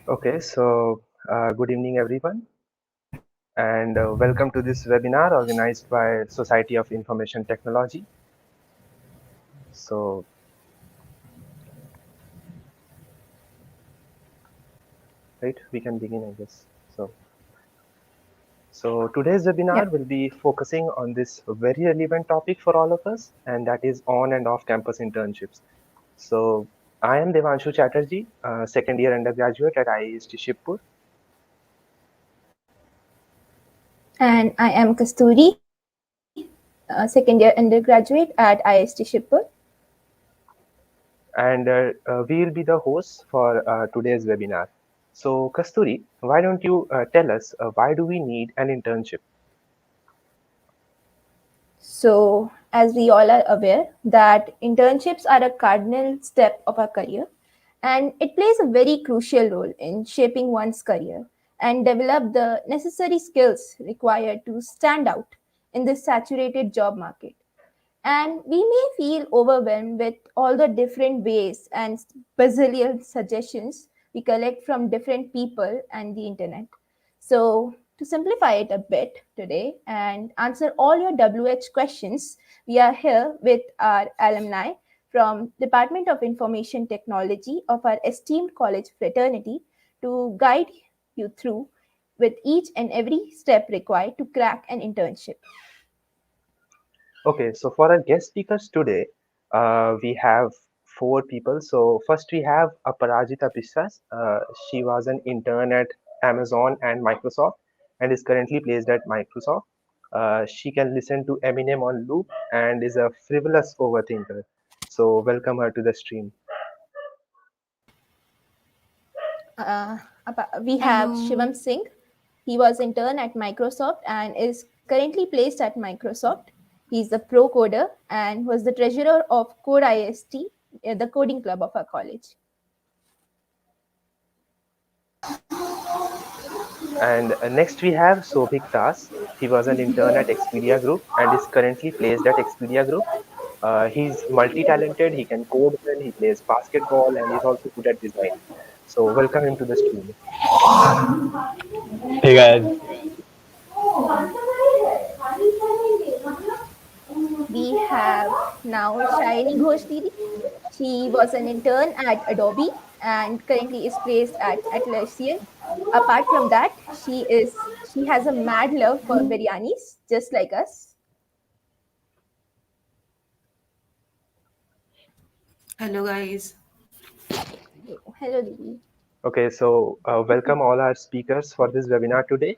Okay, so good evening, everyone, and welcome to this webinar organized by Society of Information Technology. So, right, we can begin, I guess. So today's webinar will be focusing on this very relevant topic for all of us, and that is on and off campus internships. So I am Devanshu Chatterjee, second year undergraduate at IIST Shibpur. And I am Kasturi, second year undergraduate at IIST Shibpur. And we will be the hosts for today's webinar. So Kasturi, why don't you tell us why do we need an internship? So, as we all are aware, that internships are a cardinal step of our career, and it plays a very crucial role in shaping one's career and develop the necessary skills required to stand out in this saturated job market. And we may feel overwhelmed with all the different ways and bazillion suggestions we collect from different people and the internet. So, to simplify it a bit today and answer all your WH questions, we are here with our alumni from Department of Information Technology of our esteemed college fraternity to guide you through with each and every step required to crack an internship. Okay, so for our guest speakers today, we have four people. So first we have Aparajita Bishwas. She was an intern at Amazon and Microsoft and is currently placed at Microsoft. She can listen to Eminem on loop and is a frivolous overthinker. So welcome her to the stream. We have Shivam Singh. He was intern at Microsoft and is currently placed at Microsoft. He's a pro coder and was the treasurer of Code IST, the coding club of our college. And next we have Soubhik. He was an intern at Expedia Group and is currently placed at Expedia Group. He's multi-talented, he can code well, he plays basketball, and he's also good at design. So welcome him to the stream. Hey guys. We have now Sayani Ghosh Didi. She was an intern at Adobe and currently is placed at Atlassian. Apart from that, she has a mad love for biryanis, just like us. Hello guys. Hello Didi. Okay, so welcome all our speakers for this webinar today,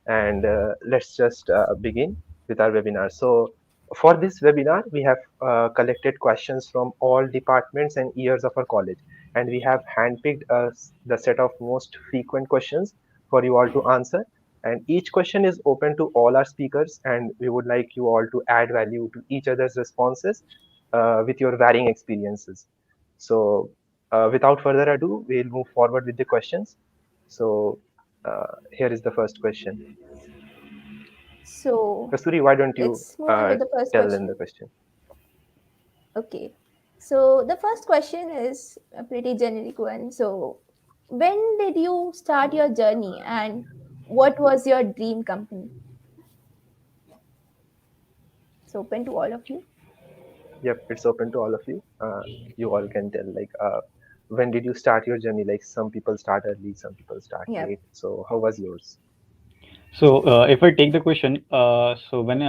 and let's just begin with our webinar. So for this webinar, we have collected questions from all departments and years of our college, and we have handpicked the set of most frequent questions for you all to answer. And each question is open to all our speakers, and we would like you all to add value to each other's responses with your varying experiences. So without further ado, we'll move forward with the questions. So here is the first question. So Kasturi, why don't you let's move on to the first tell question. them the question? Okay. So the first question is a pretty generic one. So when did you start your journey and what was your dream company? It's open to all of you. Yep, it's open to all of you. You all can tell, like, when did you start your journey? Like, some people start early, some people start late. So how was yours? So if I take the question, so when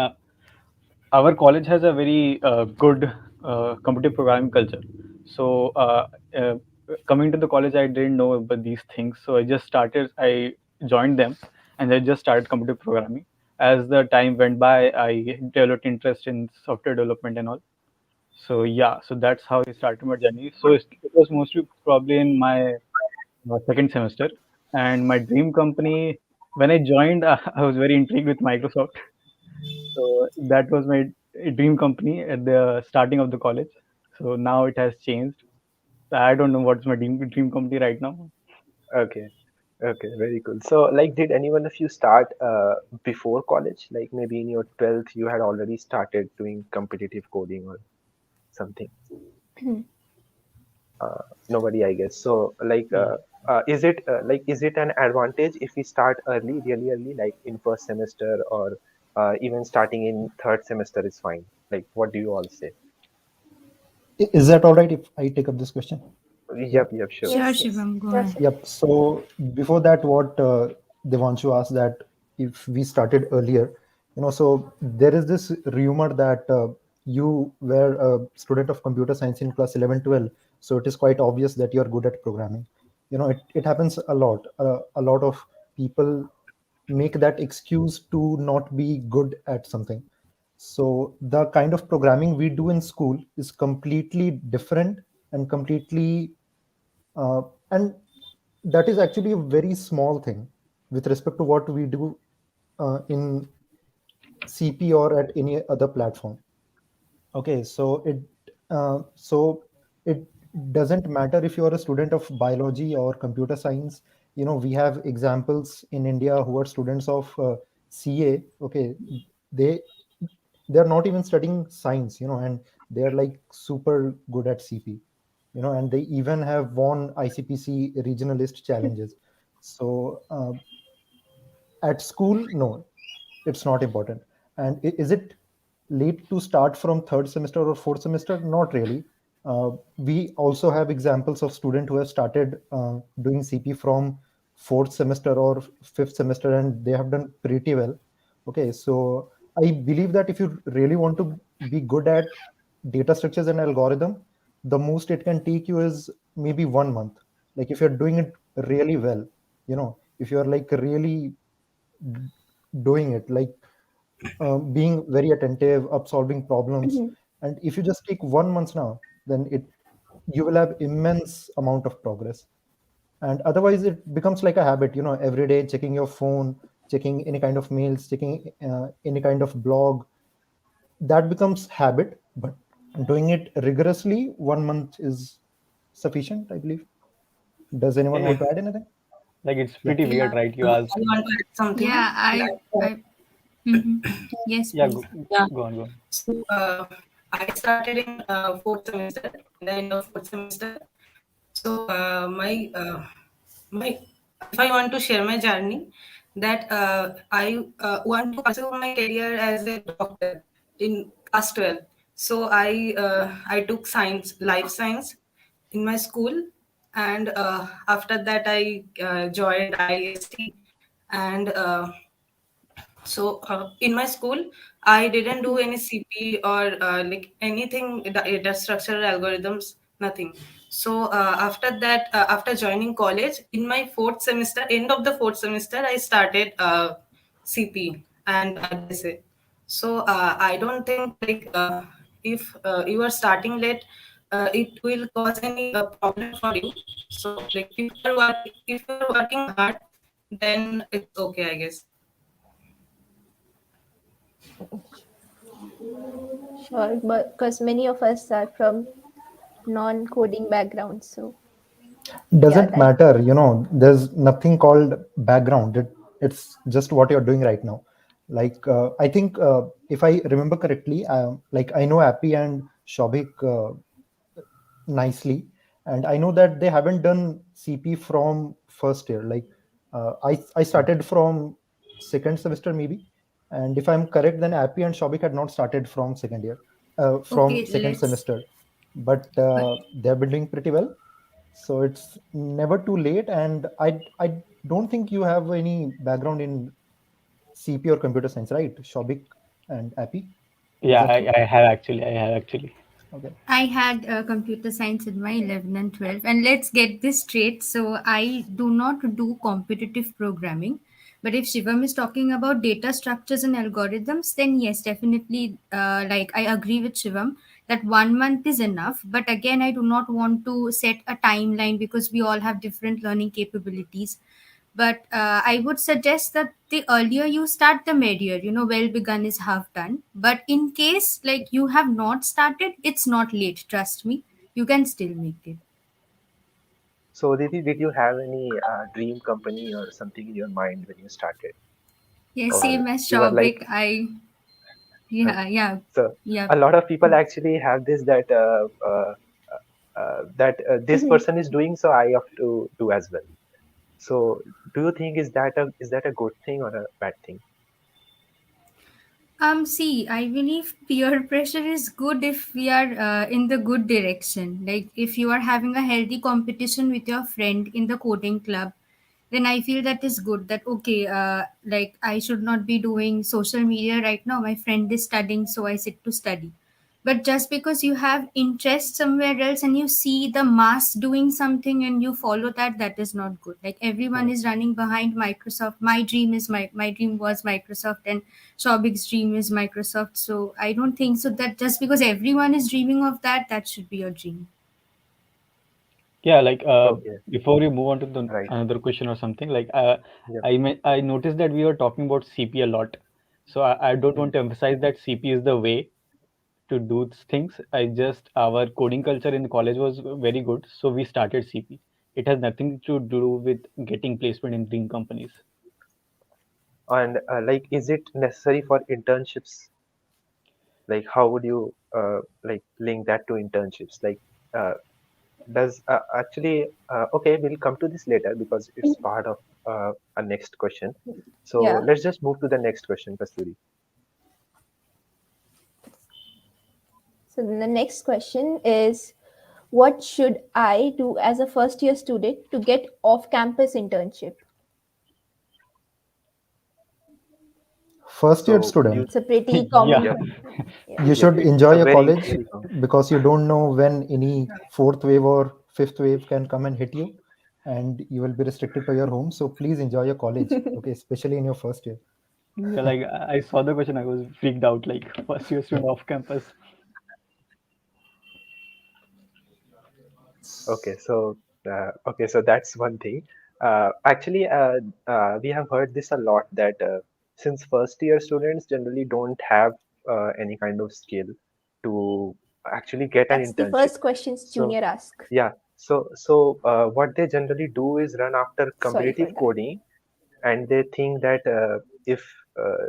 our college has a very good competitive programming culture. So uh, coming to the college, I didn't know about these things. So I joined them, and I just started competitive programming. As the time went by, I developed interest in software development and all. So yeah, so that's how I started my journey. So it was mostly probably in my second semester, and my dream company. When I joined, I was very intrigued with Microsoft. So that was my dream company at the starting of the college. So now it has changed. I don't know what's my dream company right now. Okay. Okay, very cool. So, like, did anyone of you start before college? Like, maybe in your 12th, you had already started doing competitive coding or something? Nobody, I guess. So, like, Yeah. is it an advantage if we start early, really early, like in first semester, or even starting in third semester is fine? Like, what do you all say? Is that all right if I take up this question? Yeah. Yep, yep, sure. Sure, Yes, yes. Shivam, go Sure, ahead. sure. Yep. So before that, what Devanshu asked that if we started earlier, so there is this rumor that you were a student of computer science in class 11, 12. So it is quite obvious that you are good at programming. It happens a lot. A lot of people make that excuse to not be good at something. So the kind of programming we do in school is completely different and completely uh, and that is actually a very small thing with respect to what we do in CP or at any other platform. Okay, so it doesn't matter if you are a student of biology or computer science. We have examples in India who are students of CA. Okay, they they're not even studying science, and they're like super good at CP, and they even have won ICPC regionalist challenges. So at school, no, it's not important. And is it late to start from third semester or fourth semester? Not really. We also have examples of students who have started doing CP from fourth semester or fifth semester, and they have done pretty well. Okay, so I believe that if you really want to be good at data structures and algorithm, the most it can take you is maybe 1 month. Like if you're doing it really well, if you're like really doing it, like being very attentive, up solving problems. Mhm. And if you just take 1 month now, then you will have immense amount of progress. And otherwise it becomes like a habit, every day checking your phone, checking any kind of mails, checking any kind of blog. That becomes habit. But doing it rigorously, 1 month is sufficient, I believe. Does anyone want to It's add anything? like it's Yeah. pretty Yeah, weird, right? You I asked. want to add something. Yeah, I Mhm. Yes, Yeah, please. Yeah. go on, go on. So I started in fourth semester, in the end of fourth semester. So my if I want to share my journey, that I want to pursue my career as a doctor in class 12. So I took science, life science, in my school, and after that I joined IST, and in my school, I didn't do any CP or like anything data structural algorithms, nothing. So after that, after joining college, in my fourth semester, end of the fourth semester, I started CP and that's it. So I don't think like if you are starting late, it will cause any problem for you. So like if you are working hard, then it's okay, I guess. Sure, because many of us are from non-coding backgrounds, so yeah, Doesn't that. matter, there's nothing called background. It's just what you're doing right now. Like I think if I remember correctly, like I know Appy and Shobhik nicely, and I know that they haven't done CP from first year. Like I started from second semester maybe, and if I'm correct, then Appy and Shobhik had not started from second year, from okay, second let's semester. But they've been doing pretty well. So it's never too late, and I don't think you have any background in CP or computer science, right, Shobik and Appy? Is Yeah, that true? I have actually. I have actually. Okay. I had computer science in my 11 and 12. And let's get this straight. So, I do not do competitive programming. But if Shivam is talking about data structures and algorithms, then yes, definitely, like I agree with Shivam that 1 month is enough. But again, I do not want to set a timeline because we all have different learning capabilities. But I would suggest that the earlier you start, the merrier. Well begun is half done. But in case like you have not started, it's not late. Trust me, you can still make it. So, did you have any dream company or something in your mind when you started, Yeah, or same as you were like, Shobik. I Yeah, okay? yeah, So, yeah. a lot of people actually have this that this person is doing, so I have to do as well. So, do you think is that a good thing or a bad thing? See, I believe peer pressure is good if we are in the good direction. Like if you are having a healthy competition with your friend in the coding club, then I feel that is good. That okay, like I should not be doing social media right now. My friend is studying, so I sit to study. But just because you have interest somewhere else and you see the mass doing something and you follow that, that is not good. Like everyone Hmm. is running behind Microsoft. My dream was Microsoft, and Shobik's dream is Microsoft. So I don't think so that just because everyone is dreaming of that, that should be your dream. Yeah, like Okay, before you move on to the right. another question or something, like Yeah. I noticed that we were talking about CP a lot. So I don't Hmm. want to emphasize that CP is the way to do things. I just our coding culture in college was very good, so we started CP. It has nothing to do with getting placement in dream companies. And like, is it necessary for internships? Like, how would you like link that to internships? Like, uh, does actually okay, we'll come to this later because it's part of our next question. So Yeah. let's just move to the next question, Kasturi. So then the next question is, what should I do as a first year student to get off campus internship? First year So would you? student, It's a pretty Yeah, common Yeah, question. Yeah. you yes, should it's enjoy a your very college very common. because you don't know when any fourth wave or fifth wave can come and hit you, and you will be restricted to your home. So please enjoy your college, okay, especially in your first year. yeah, like I saw the question, I was freaked out. Like first year student off campus. Okay, so that's one thing. Actually, we have heard this a lot that since first year students generally don't have any kind of skill to actually get an That's the internship. first questions So junior ask. yeah, so what they generally do is run after Sorry for competitive that. coding, and they think that if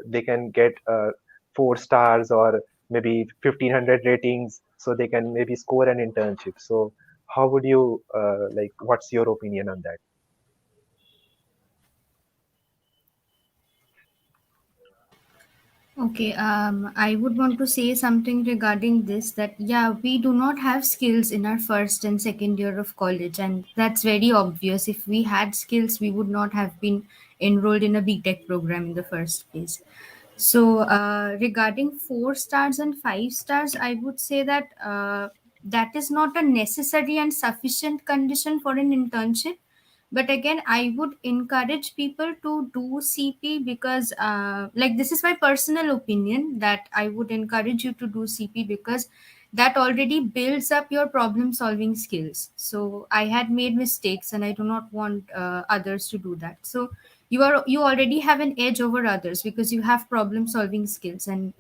they can get 4 stars or maybe 1500 ratings, so they can maybe score an internship. So how would you like, what's your opinion on that? Okay, I would want to say something regarding this that yeah, we do not have skills in our first and second year of college, and that's very obvious. If we had skills, we would not have been enrolled in a BTech program in the first place. So, regarding 4 stars and 5 stars, I would say that that is not a necessary and sufficient condition for an internship. But again, I would encourage people to do CP because, like, this is my personal opinion that I would encourage you to do CP because that already builds up your problem solving skills. So, I had made mistakes and I do not want others to do that. So, you already have an edge over others because you have problem solving skills, and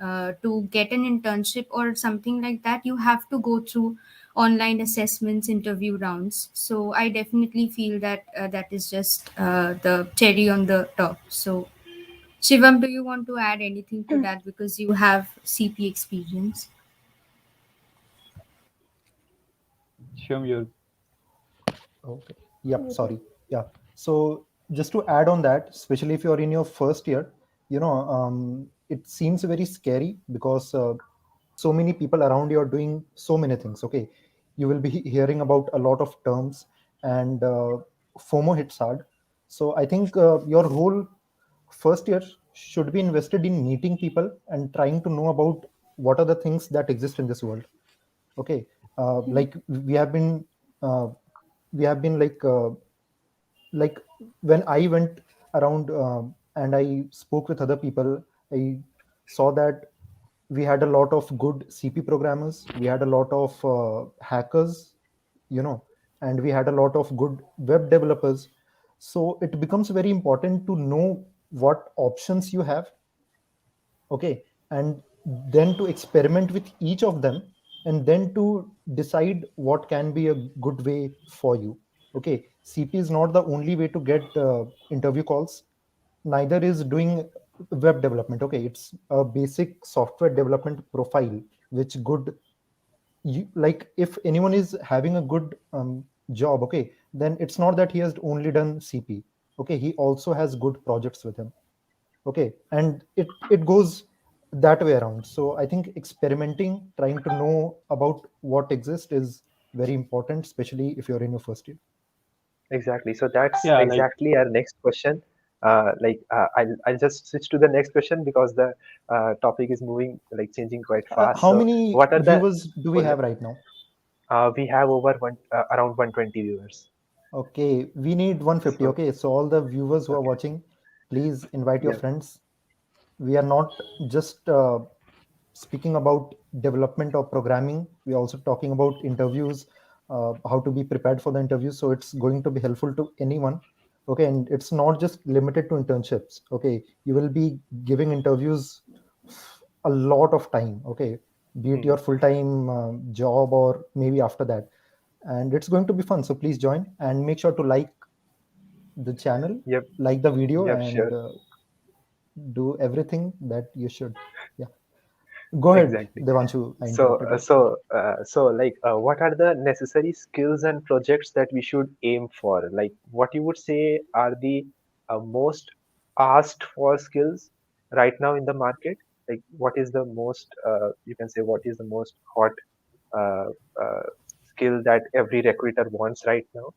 to get an internship or something like that you have to go through online assessments, interview rounds. So I definitely feel that that is just the cherry on the top. So Shivam, do you want to add anything to that because you have CP experience? Shivam, you Okay. Yep. Sorry. Yeah. So just to add on that, especially if you're in your first year, it seems very scary because so many people around you are doing so many things. Okay, you will be hearing about a lot of terms, and FOMO hits hard. So I think your whole first year should be invested in meeting people and trying to know about what are the things that exist in this world. Okay, like uh, we have been like when I went around and I spoke with other people, I saw that we had a lot of good CP programmers, we had a lot of hackers, you know, and we had a lot of good web developers. So it becomes very important to know what options you have. Okay, and then to experiment with each of them, and then to decide what can be a good way for you. Okay, CP is not the only way to get interview calls, neither is doing web development. Okay, it's a basic software development profile which good, you like, if anyone is having a good job, okay, then it's not that he has only done CP. Okay, he also has good projects with him. Okay, and it goes that way around. So I think experimenting, trying to know about what exists is very important, especially if you're in your first year. Exactly. So that's Yeah, like exactly our next question. I'll just switch to the next question because the topic is moving, like changing quite fast. How So many what are the viewers do we have right now? we have over around 120 viewers. Okay, we need 150. So Okay, so all the viewers who are okay, watching, please invite your yeah, friends. We are not just speaking about development or programming, we are also talking about interviews, how to be prepared for the interviews. So it's going to be helpful to anyone. Okay, and it's not just limited to internships. Okay, you will be giving interviews a lot of time. Okay, be it hmm, your full-time job or maybe after that, and it's going to be fun. So please join and make sure to like the channel, yep, like the video, yep, and sure, do everything that you should. Yeah, go ahead, exactly. Devanshu. I So, interrupted you. what are the necessary skills and projects that we should aim for? Like, what you would say are the most asked for skills right now in the market? Like, what is the most, you can say, what is the most hot uh, uh, skill that every recruiter wants right now?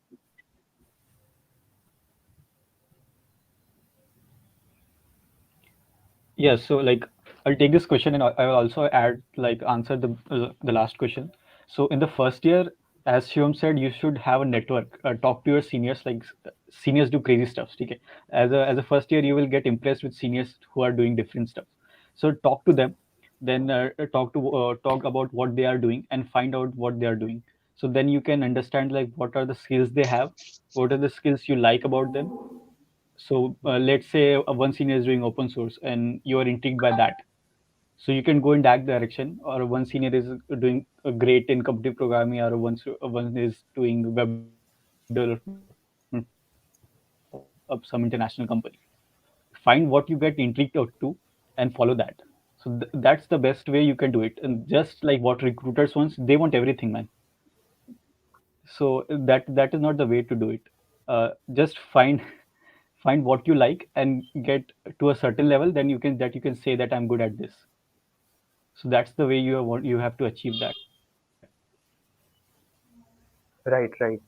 yeah, so like I'll take this question and I will also add like answer the last question. So in the first year, as Shivam said, you should have a network. Talk to your seniors. Like seniors do crazy stuff. Okay, as a first year, you will get impressed with seniors who are doing different stuff. So talk to them, then talk about what they are doing and find out what they are doing. So then you can understand like what are the skills they have, what are the skills you like about them. So let's say one senior is doing open source and you are intrigued by that, so you can go in that direction. Or one senior is doing great in competitive programming, or one is doing web development for some international company. Find what you get intrigued to and follow that. So that's the best way you can do it. And just like what recruiters wants, they want everything, man. So that is not the way to do it. Just find what you like and get to a certain level, then you can say that I'm good at this. So that's the way you have to achieve that. Right, right.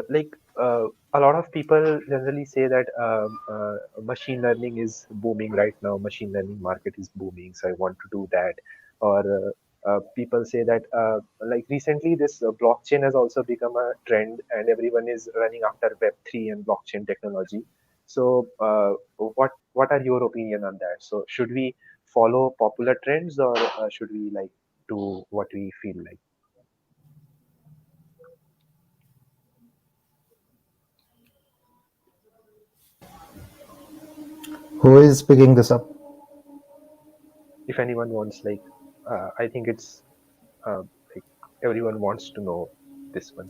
Like a lot of people generally say that machine learning is booming right now. Machine learning market is booming, so I want to do that. Or people say that like recently this blockchain has also become a trend, and everyone is running after Web3 and blockchain technology. So what are your opinion on that? So should we follow popular trends, or should we like do what we feel like? Who is picking this up? If anyone wants, like, I think it's uh, like everyone wants to know this one.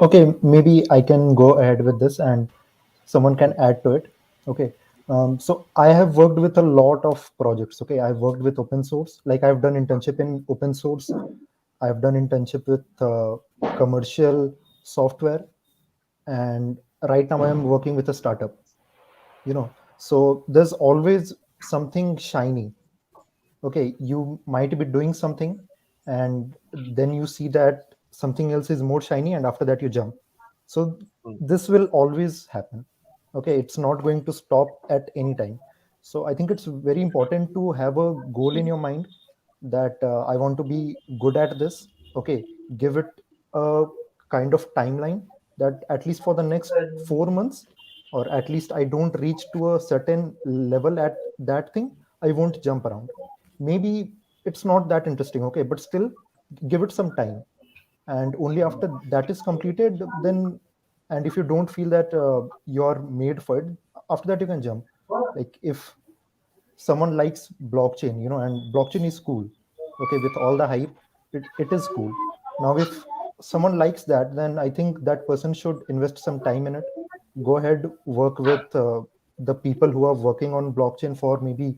Okay, maybe I can go ahead with this and someone can add to it. Okay. So I have worked with a lot of projects. Okay, I've worked with open source. Like I've done internship in open source. I've done internship with commercial software, and right now I am working with a startup. So there's always something shiny. Okay, you might be doing something, and then you see that something else is more shiny, and after that you jump. So Mm, this will always happen. Okay, it's not going to stop at any time. So I think it's very important to have a goal in your mind, that I want to be good at this. Okay, give it a kind of timeline that at least for the next 4 months, or at least I don't reach to a certain level at that thing, I won't jump around. Maybe it's not that interesting, okay, but still give it some time. And only after that is completed, then, and if you don't feel that you're made for it, after that you can jump. Like if someone likes blockchain, and blockchain is cool, okay, with all the hype, it is cool. Now if someone likes that, then I think that person should invest some time in it. Go ahead, work with the people who are working on blockchain for maybe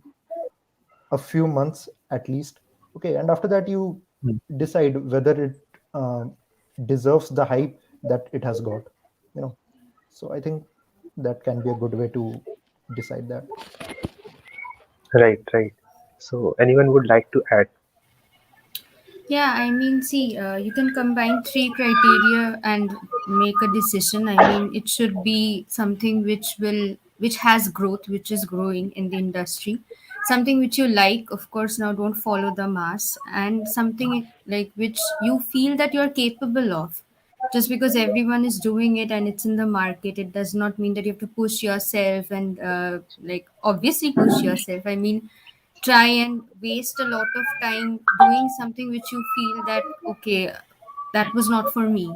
a few months at least, okay, and after that you decide whether it deserves the hype that it has got, you know so I think that can be a good way to decide that. Right, right. So anyone would like to add? Yeah, I mean, see, you can combine three criteria and make a decision. I mean, it should be something which has growth, which is growing in the industry, something which you like. Of course, now don't follow the mass, and something like which you feel that you're capable of. Just because everyone is doing it and it's in the market, it does not mean that you have to push yourself and like obviously push yourself. I mean, try and waste a lot of time doing something which you feel that okay, that was not for me,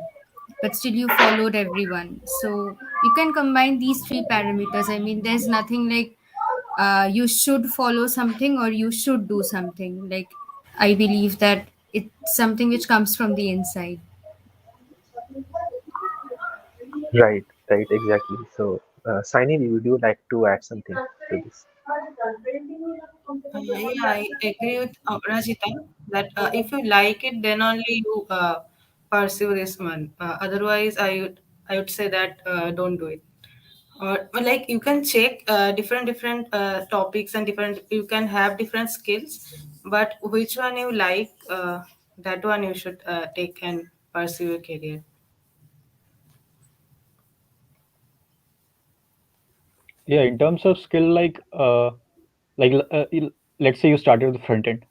but still you followed everyone. So you can combine these three parameters. I mean, there's nothing like you should follow something or you should do something. Like, I believe that it's something which comes from the inside. Right, right, exactly. So, Saini, would you like to add something to this? Yeah, I agree with Rajita that if you like it, then only you pursue this one. Otherwise, I would say that don't do it. Or like you can check different topics and different. You can have different skills, but which one you like, that one you should take and pursue your career. Yeah, in terms of skill, let's say you started with the front end,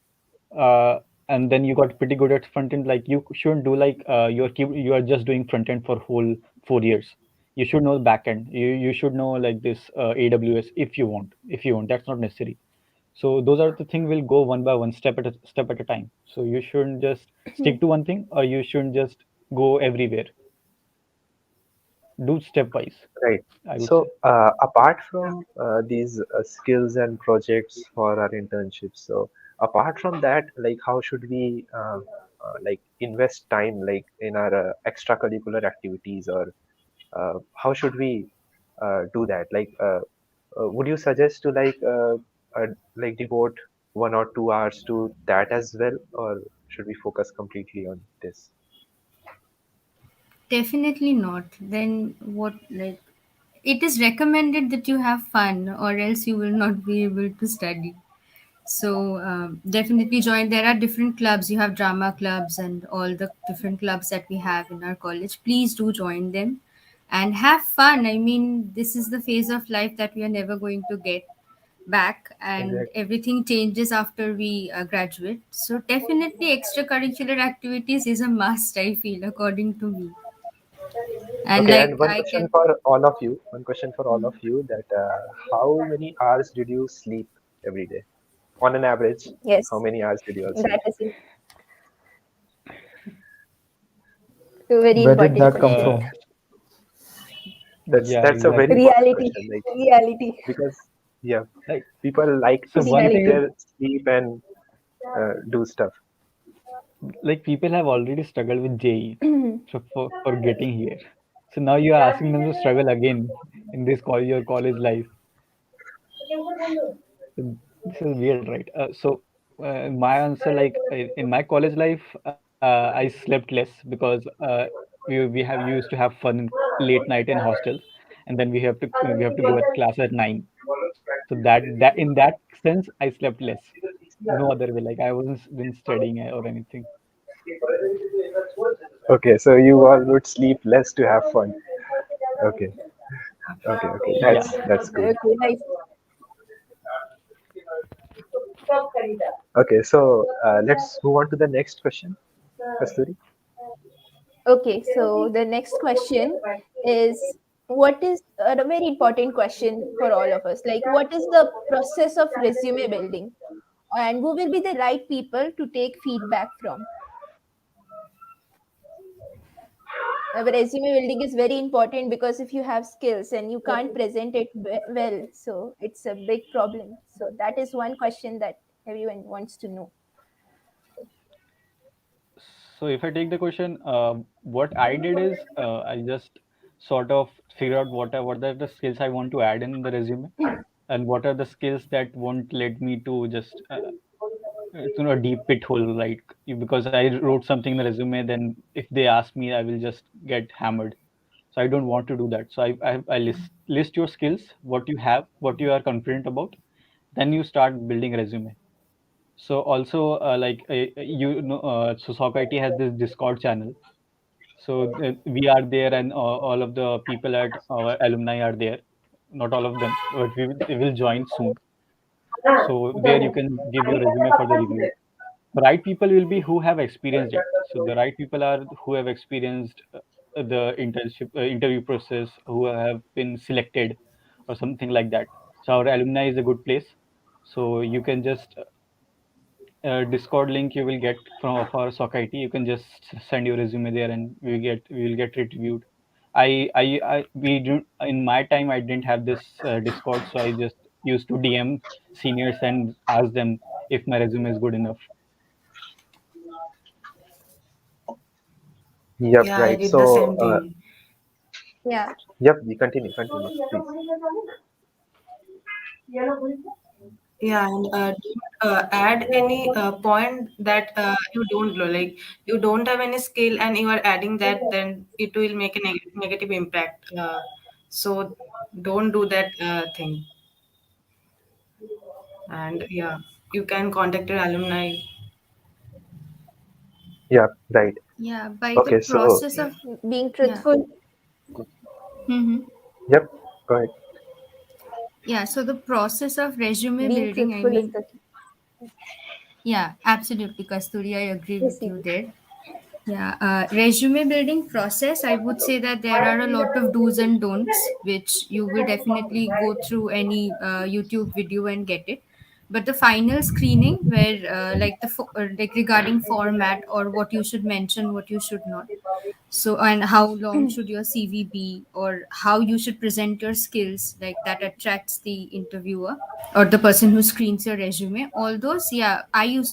uh, and then you got pretty good at front end. Like you shouldn't do you are just doing front end for whole 4 years. You should know the back end. You should know like this AWS if you want. If you want, that's not necessary. So those are the things will go one by one, step at a time. So you shouldn't just stick to one thing, or you shouldn't just go everywhere. Do stepwise, Right. I would say. So, apart from these skills and projects for our internships, so apart from that, like, how should we like invest time, like in our extracurricular activities, or how should we do that? Like, would you suggest to like devote 1 or 2 hours to that as well, or should we focus completely on this? Definitely not. Then what, like, it is recommended that you have fun or else you will not be able to study. So definitely join. There are different clubs. You have drama clubs and all the different clubs that we have in our college. Please do join them and have fun. I mean, this is the phase of life that we are never going to get back, and Exactly. everything changes after we graduate. So definitely extracurricular activities is a must, I feel, according to me. And Okay, and like one I question can for all of you. One question for all of you that how many hours did you sleep every day? On an average, how Yes, many hours did you all sleep? that is a very Where did important that come Uh, question. from? yeah, That's a very exactly. important Reality, question. Like reality, because yeah, Like people like so, to one skip thing is reality. their sleep and do stuff. like people have already struggled with JE so for getting here. So now you are asking them to struggle again in this your college life. So this is weird, right? My answer, in my college life, I slept less because we used to have fun late night in hostels, and then we have to go at class at 9. So that in that sense, I slept less. No other way. Like I wasn't been studying or anything. Okay, so you all would sleep less to have fun. Okay, okay. Yeah. That's cool. Okay, nice. Okay, so let's move on to the next question, Kasturi. Okay, so the next question is, what is a very important question for all of us? Like, what is the process of resume building? And who will be the right people to take feedback from? Resume building is very important because if you have skills and you can't present it well, so it's a big problem. So that is one question that everyone wants to know. So if I take the question, what I did is I just sort of figure out what are the skills I want to add in the resume, and what are the skills that won't let me to just a deep pit hole, like because I wrote something in the resume, then if they ask me, I will just get hammered. So I don't want to do that. So I list your skills, what you have, what you are confident about, then you start building resume. So also so SOCIT has this Discord channel. So we are there, and all of the people at our alumni are there. Not all of them, but we will join soon. So there you can give your resume for the review. The right people will be who have experienced it. So the right people are who have experienced the internship interview process, who have been selected or something like that. So our alumni is a good place. So you can just Discord link you will get from of our SOCIT. You can just send your resume there, and we will get it reviewed. I we do In my time I didn't have this Discord, so I just used to DM seniors and ask them if my resume is good enough. Yep, Yeah, I right. did the So, same thing. Yeah, yep, we continue, please. Yeah, and don't add any point that you don't know. Like you don't have any skill and you are adding that, then it will make a negative impact. So don't do that thing. And yeah, you can contact your alumni. Yeah, right. Yeah, by the Okay, so, process of being yeah. truthful. Mm-hmm. yep, go ahead. Yeah, so the process of resume Being building, I truthful is mean, the key. yeah, absolutely, Kasturi, I agree with you Proceed. there. Yeah, resume building process, I would say that there are a lot of do's and don'ts, which you will definitely go through any YouTube video and get it. But the final screening, where like regarding format or what you should mention, what you should not. So, and how long should your CV be, or how you should present your skills, like that attracts the interviewer or the person who screens your resume. All those, yeah, I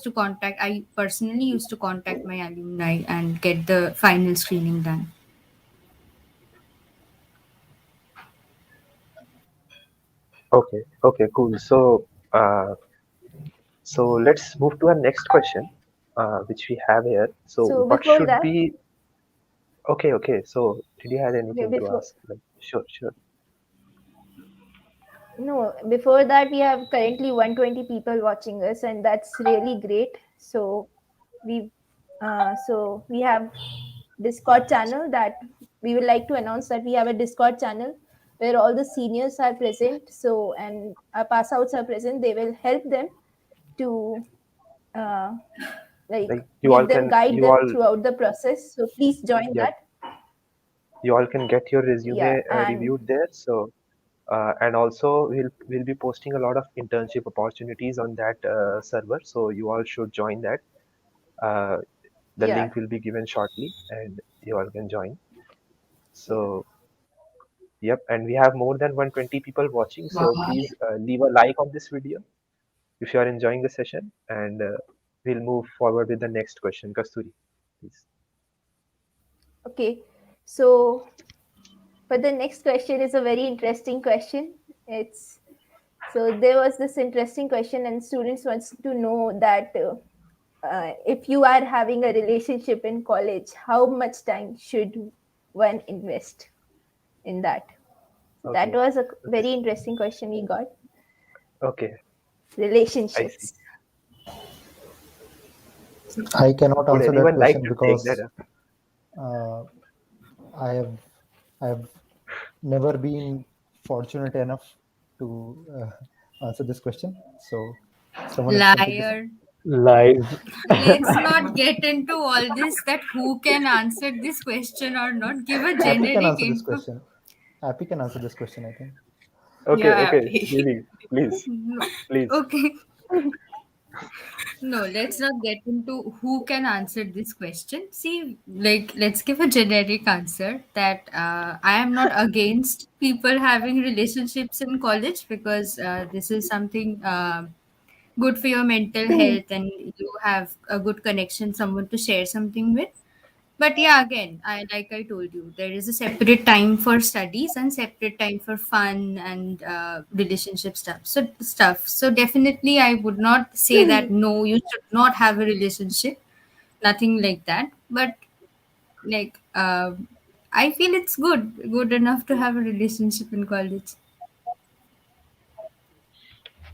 personally used to contact my alumni and get the final screening done. Okay, okay, cool. So let's move to our next question, which we have here. So, So what before should that, be? Okay, okay. So, did you have okay, anything to before ask? Like, sure, sure. no, before that we have currently 120 people watching us, and that's really great. So we, we have Discord channel that we would like to announce that we have a Discord channel where all the seniors are present. So and our pass outs are present. They will help them to uh, like Like, you all give them can, guide you them all, throughout the process. So please join yeah, that. you all can get your Yeah, resume and reviewed there. So, and also we'll be posting a lot of internship opportunities on that server. So you all should join that. Uh, the yeah, link will be given shortly, and you all can join. So, yep, and we have more than 120 people watching. So please leave a like on this video if you are enjoying the session, and we'll move forward with the next question. Kasturi, please. okay. So but the next question is a very interesting question. It's so there was this interesting question, and students wants to know that if you are having a relationship in college, how much time should one invest in that? So that Okay, was a okay, very interesting question we got. okay, I see. Relationships. I cannot Would answer that anyone like question to take that because up? uh, I have I've never been fortunate enough to answer this question. So someone else can take this up. Liar. Lies. Let's not get into all this that who can answer this question or not. Give a Appy can generic answer this info. question. Appy can answer this question, I think. Okay, Yeah, okay, happy. Vivi, please, No. please. Okay. No, let's not get into who can answer this question. See, like, let's give a generic answer that I am not against people having relationships in college because this is something good for your mental health and you have a good connection, someone to share something with. But yeah, again, I told you, there is a separate time for studies and separate time for fun and relationship stuff. So definitely, I would not say that no, you should not have a relationship. Nothing like that. But like, I feel it's good enough to have a relationship in college.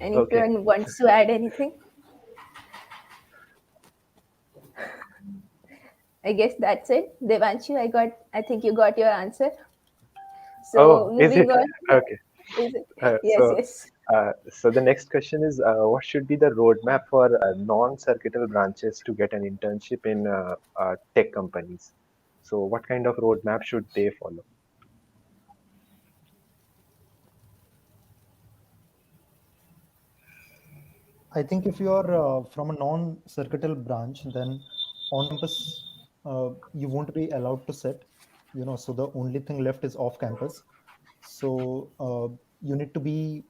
Okay, Anyone wants to add anything? I guess that's it. Devanshu, I think you got your answer. oh, So is it? moving on. Okay. Is it? Uh, Yes, so, yes. so the next question is, what should be the roadmap for non-circuital branches to get an internship in tech companies? So, what kind of roadmap should they follow? I think if you are from a non-circuital branch, then on campus you won't be allowed to sit. So the only thing left is off campus. So you need to be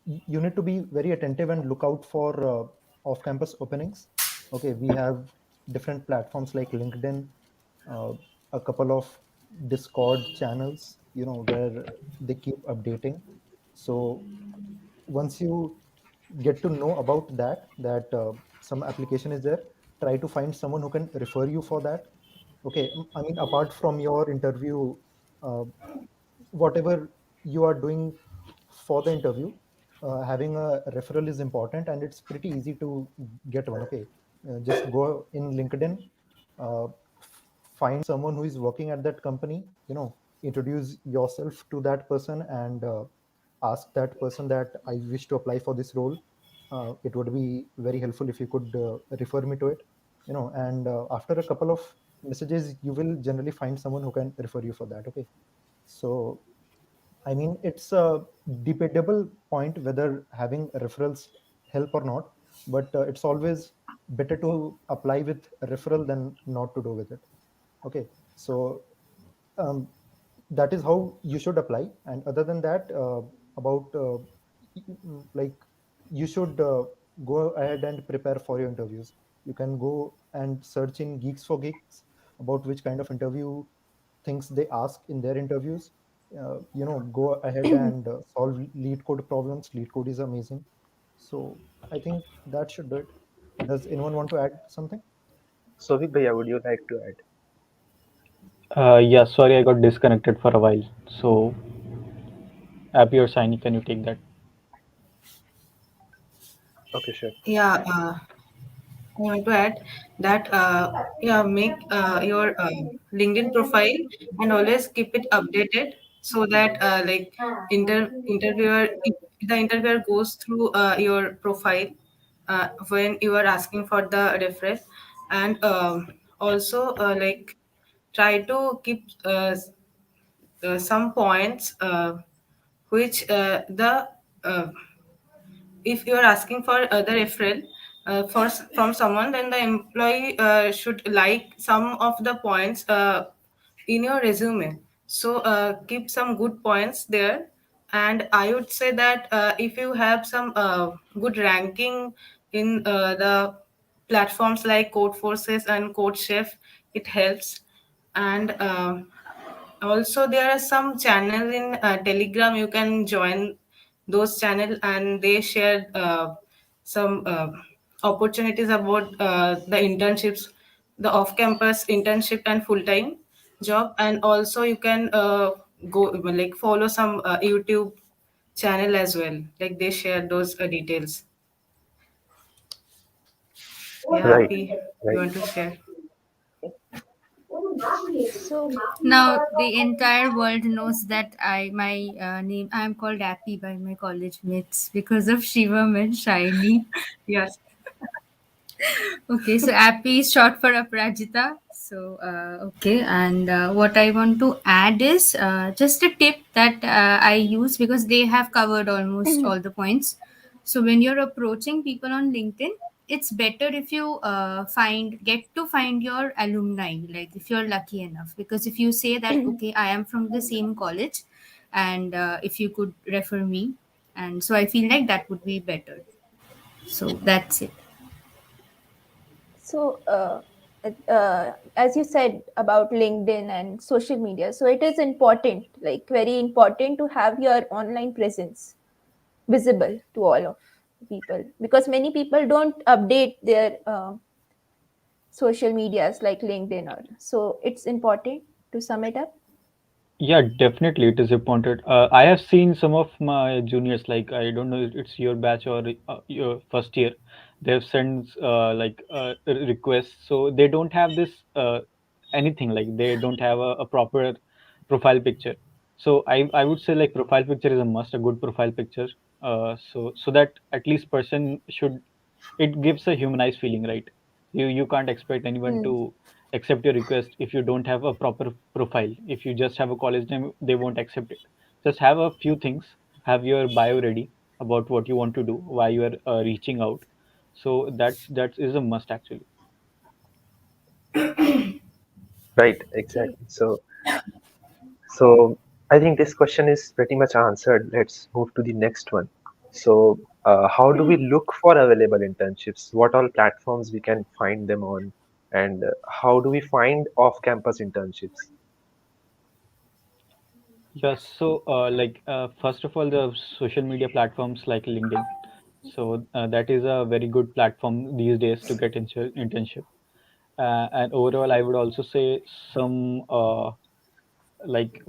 very attentive and look out for off-campus openings. Okay, we have different platforms like LinkedIn, uh, a couple of Discord channels, where they keep updating. So once you get to know about that some application is there, try to find someone who can refer you for that. Okay, I mean, apart from your interview, uh, whatever you are doing for the interview, having a referral is important, and it's pretty easy to get one. Okay, just go in LinkedIn, uh, find someone who is working at that company, introduce yourself to that person, and ask that person that I wish to apply for this role. It would be very helpful if you could refer me to it, and after a couple of messages, you will generally find someone who can refer you for that. Okay, so I mean, it's a debatable point whether having referrals help or not, but it's always better to apply with a referral than not to do with it. Okay, so um, that is how you should apply. And other than that, about like, you should go ahead and prepare for your interviews. You can go and search in Geeks for Geeks about which kind of interview things they ask in their interviews. Go ahead and solve lead code problems. Lead code is amazing. So I think that should do it. Does anyone want to add something? Souvik Bhaiya, would you like to add? Yeah, sorry, I got disconnected for a while. So, Appy or Shiny, can you take that? Okay, sure. Yeah, I want to add that yeah, make your LinkedIn profile and always keep it updated so that like interviewer if the interviewer goes through your profile when you are asking for the reference, and also like try to keep some points which the if you are asking for the referral from someone, then the employee should like some of the points in your resume. So keep some good points there. And I would say that if you have some good ranking in the platforms like Code Forces and Code Chef, it helps. And also there are some channels in Telegram. You can join those channel, and they share some opportunities about the internships, the off-campus internship and full-time job. And also you can go like follow some YouTube channel as well, like they share those details. Yeah, Right, happy you right. want to share. So Now the entire world knows that I am called Appy by my college mates because of Shivam and Shiny. Yes. Okay, so Appy is short for Aparajita. So, okay, and what I want to add is just a tip that I use because they have covered almost all the points. So, when you're approaching people on LinkedIn, it's better if you get to find your alumni, like if you're lucky enough. Because if you say that, okay, I am from the same college, and if you could refer me, and so I feel like that would be better. So, that's it. So, as you said about LinkedIn and social media, so it is important, like very important, to have your online presence visible to all of people, because many people don't update their social medias like LinkedIn or so. It's important to sum it up. Yeah, definitely, it is important. I have seen some of my juniors, like I don't know if it's your batch or your first year. They have sent requests, so they don't have this anything, like they don't have a proper profile picture. So I would say like profile picture is a must, a good profile picture. So that at least person should, it gives a humanized feeling, right? You can't expect anyone Hmm. to accept your request if you don't have a proper profile. If you just have a college name, they won't accept it. Just have a few things, have your bio ready about what you want to do, why you are reaching out. So that is a must actually. Right, Okay. exactly. So I think this question is pretty much answered. Let's move to the next one. So, how do we look for available internships? What all platforms we can find them on, and how do we find off-campus internships? Yes, so first of all, the social media platforms like LinkedIn. So that is a very good platform these days to get internship. And overall, I would also say some like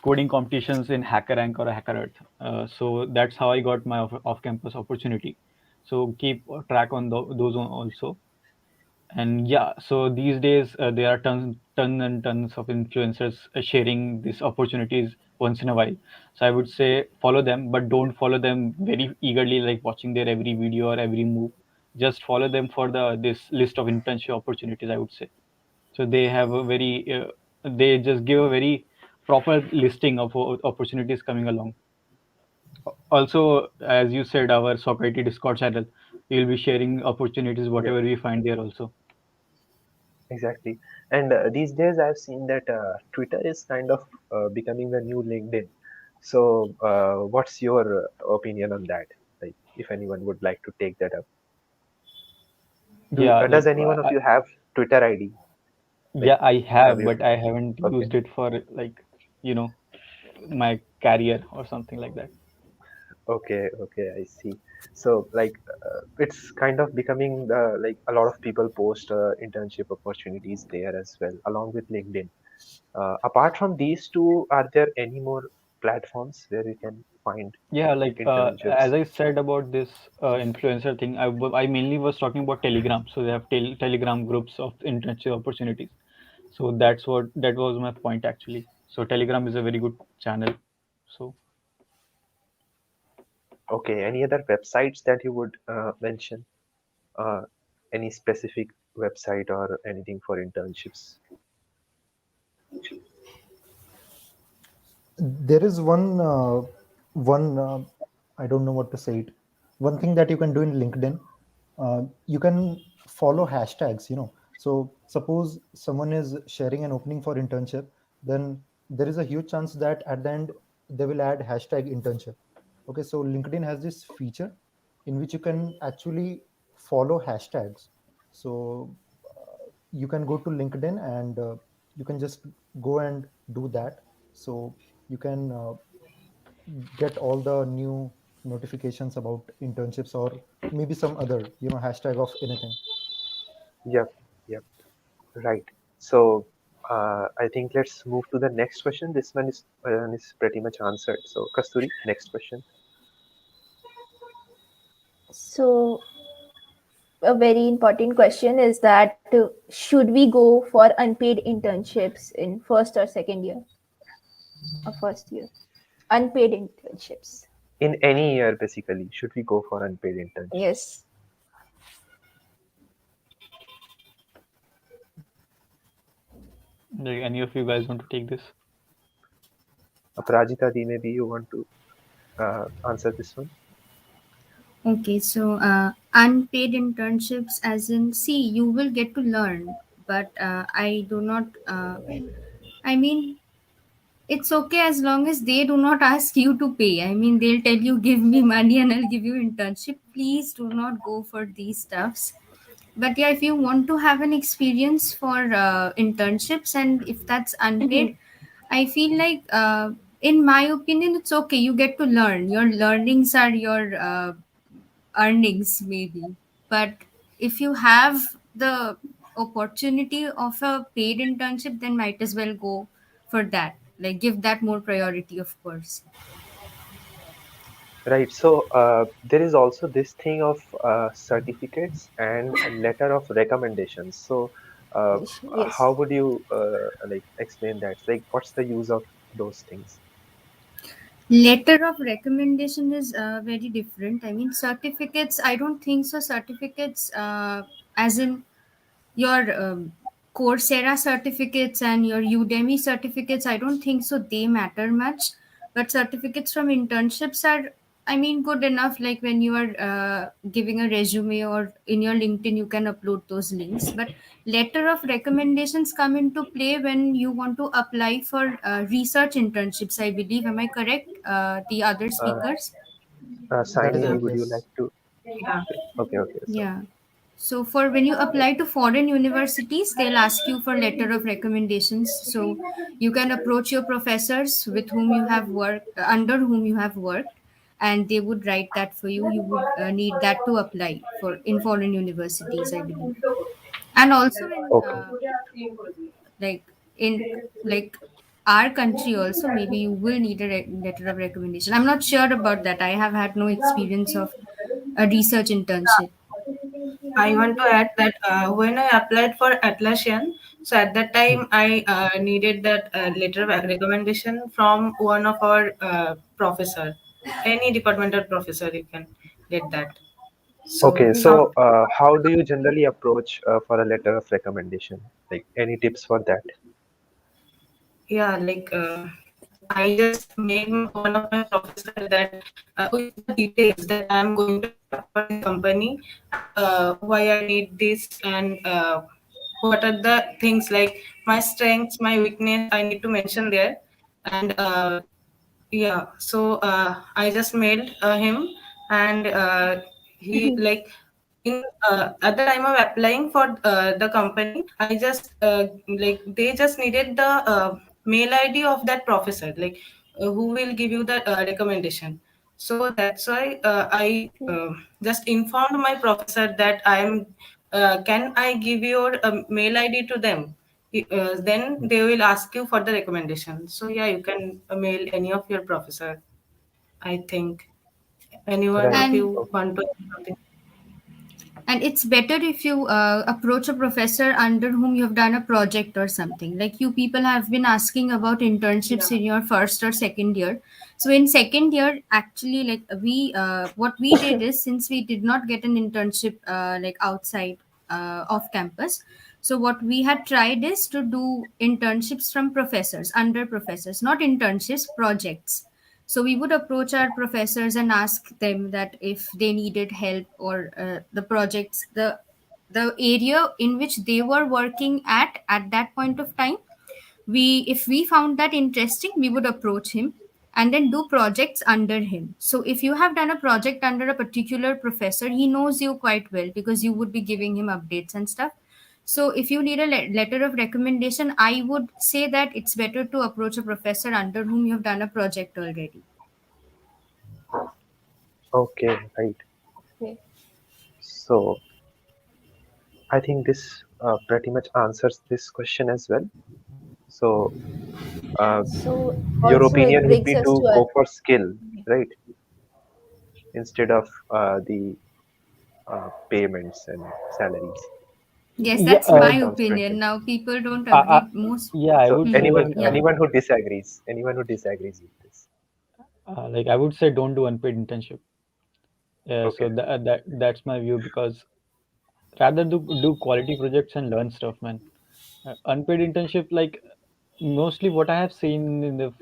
coding competitions in HackerRank or HackerEarth. So that's how I got my off-campus opportunity. So keep track on those also. And yeah, so these days there are tons and tons of influencers sharing these opportunities once in a while. So I would say follow them, but don't follow them very eagerly, like watching their every video or every move. Just follow them for the this list of internship opportunities, I would say. So they have a very they just give a very proper listing of opportunities coming along. Also, as you said, our SOCIT Discord channel, we'll be sharing opportunities Yeah, whatever we find there also. exactly. And these days, I've seen that Twitter is kind of becoming the new LinkedIn. So, what's your opinion on that? Like, if anyone would like to take that up, Yeah, does anyone of you have Twitter ID? Like, yeah, I have have, you? but I haven't Okay. used it for like, you know, my career or something like that. Okay, okay, I see. So, like, it's kind of becoming like a lot of people post internship opportunities there as well, along with LinkedIn. Apart from these two, are there any more platforms where you can find Yeah, like as internships? I said about this influencer thing, I mainly was talking about Telegram. So they have Telegram groups of internship opportunities. So that was my point actually. So Telegram is a very good channel. So Okay, any other websites that you would mention? Uh, any specific website or anything for internships? There is one I don't know what to say it. One thing that you can do in LinkedIn, you can follow hashtags. So suppose someone is sharing an opening for internship, then there is a huge chance that at the end they will add hashtag internship. Okay, so LinkedIn has this feature in which you can actually follow hashtags. So you can go to LinkedIn and you can just go and do that. So you can get all the new notifications about internships or maybe some other hashtag of anything. Yep, yep, right. So I think let's move to the next question. This one is pretty much answered. So Kasturi, next question. So, a very important question is that should we go for unpaid internships in first or second year or first year? Unpaid internships. In any year, basically, should we go for unpaid internships? Yes. Like, any of you guys want to take this? Aparajita Di, maybe you want to answer this one? Okay, so unpaid internships, as in, see, you will get to learn, but I do not. I mean, it's okay as long as they do not ask you to pay. I mean, they'll tell you, give me money and I'll give you internship. Please do not go for these stuffs. But yeah, if you want to have an experience for internships and if that's unpaid, I feel like, in my opinion, it's okay. You get to learn. Your learnings are your earnings, maybe. But if you have the opportunity of a paid internship, then might as well go for that. Like, give that more priority, of course. Right. So there is also this thing of certificates and a letter of recommendations. So uh, how Yes. would you like explain that? Like, what's the use of those things? Letter of recommendation is very different. I mean, certificates, I don't think so. Certificates, as in your Coursera certificates and your Udemy certificates, I don't think so they matter much. But certificates from internships are, I mean, good enough. Like when you are giving a resume or in your LinkedIn, you can upload those links. But letter of recommendations come into play when you want to apply for research internships, I believe. Am I correct? The other Uh, speakers? That is Saini, right. Yeah. would you like Yes. to? Yeah. Okay, okay. So Yeah. So for when you apply to foreign universities, they'll ask you for letter of recommendations. So you can approach your professors with whom you have worked, under whom you have worked, and they would write that for you. You would need that to apply for in foreign universities, I believe, and also in okay, like in like our country also maybe you will need a letter of recommendation. I'm not sure about that. I have had no experience of a research internship. I want to add that when I applied for Atlassian, so at that time I needed that letter of recommendation from one of our professor, any departmental professor. You can get that. So okay. So how do you generally approach for a letter of recommendation? Like, any tips for that? yeah, like I just made one of my professor that with the details that I'm going to apply for the company and why I need this and what are the things like my strengths, my weakness. I need to mention there, and yeah, so I just mailed him, and he like in at the time of applying for the company, I just like they just needed the mail ID of that professor, like who will give you the recommendation. So that's why I just informed my professor that I am. Can I give your mail ID to them? Then they will ask you for the recommendation. So yeah, you can mail any of your professor. I think anyone Right. of and you want to add something? and it's better if you approach a professor under whom you have done a project or something. Like, you people have been asking about internships in your first or second year. So in second year, actually, like, we what we did is, since we did not get an internship like outside off campus, so what we had tried is to do internships from professors, under professors, not internships, projects. So we would approach our professors and ask them that if they needed help, or the projects, the area in which they were working at that point of time, we if we found that interesting, we would approach him and then do projects under him. So if you have done a project under a particular professor, he knows you quite well because you would be giving him updates and stuff. So if you need a letter of recommendation, I would say that it's better to approach a professor under whom you have done a project already. Okay, right. Okay. So I think this pretty much answers this question as well. So uh, So your also it opinion would brings be us to to a go for skill, right? Instead of the payments and salaries. Yes, Yeah, that's That my sounds pretty. opinion. Now people don't I, agree. Most. yeah, I So would say anyone like, Yeah. who disagrees with this. like I would say don't do unpaid internship. So Okay. that's my view, because rather do quality projects and learn stuff, man. Unpaid internship, like mostly what I have seen in the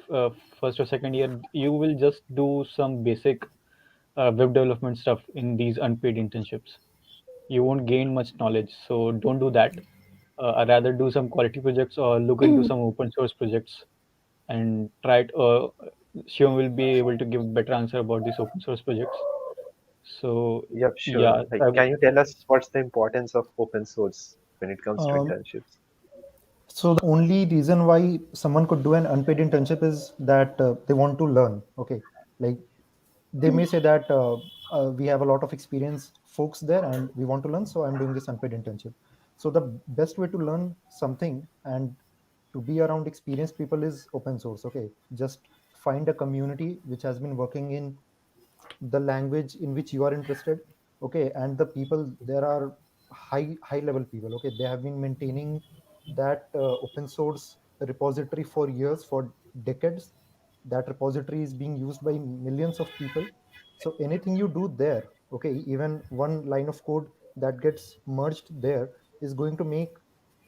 first or second year, you will just do some basic web development stuff in these unpaid internships. You won't gain much knowledge, so don't do that. I rather do some quality projects or look into some open source projects and try it. Shivam will be able to give better answer about these open source projects. So Yep, sure. yeah, Like, can you tell us what's the importance of open source when it comes to Um, internships? so the only reason why someone could do an unpaid internship is that they want to learn. Okay, like they may say that we have a lot of experienced folks there and we want to learn, so I'm doing this unpaid internship. So the best way to learn something and to be around experienced people is open source. Okay, just find a community which has been working in the language in which you are interested. Okay, and the people there are high level people. Okay, they have been maintaining that open source repository for years, for decades. That repository is being used by millions of people. So anything you do there, okay, even one line of code that gets merged there is going to make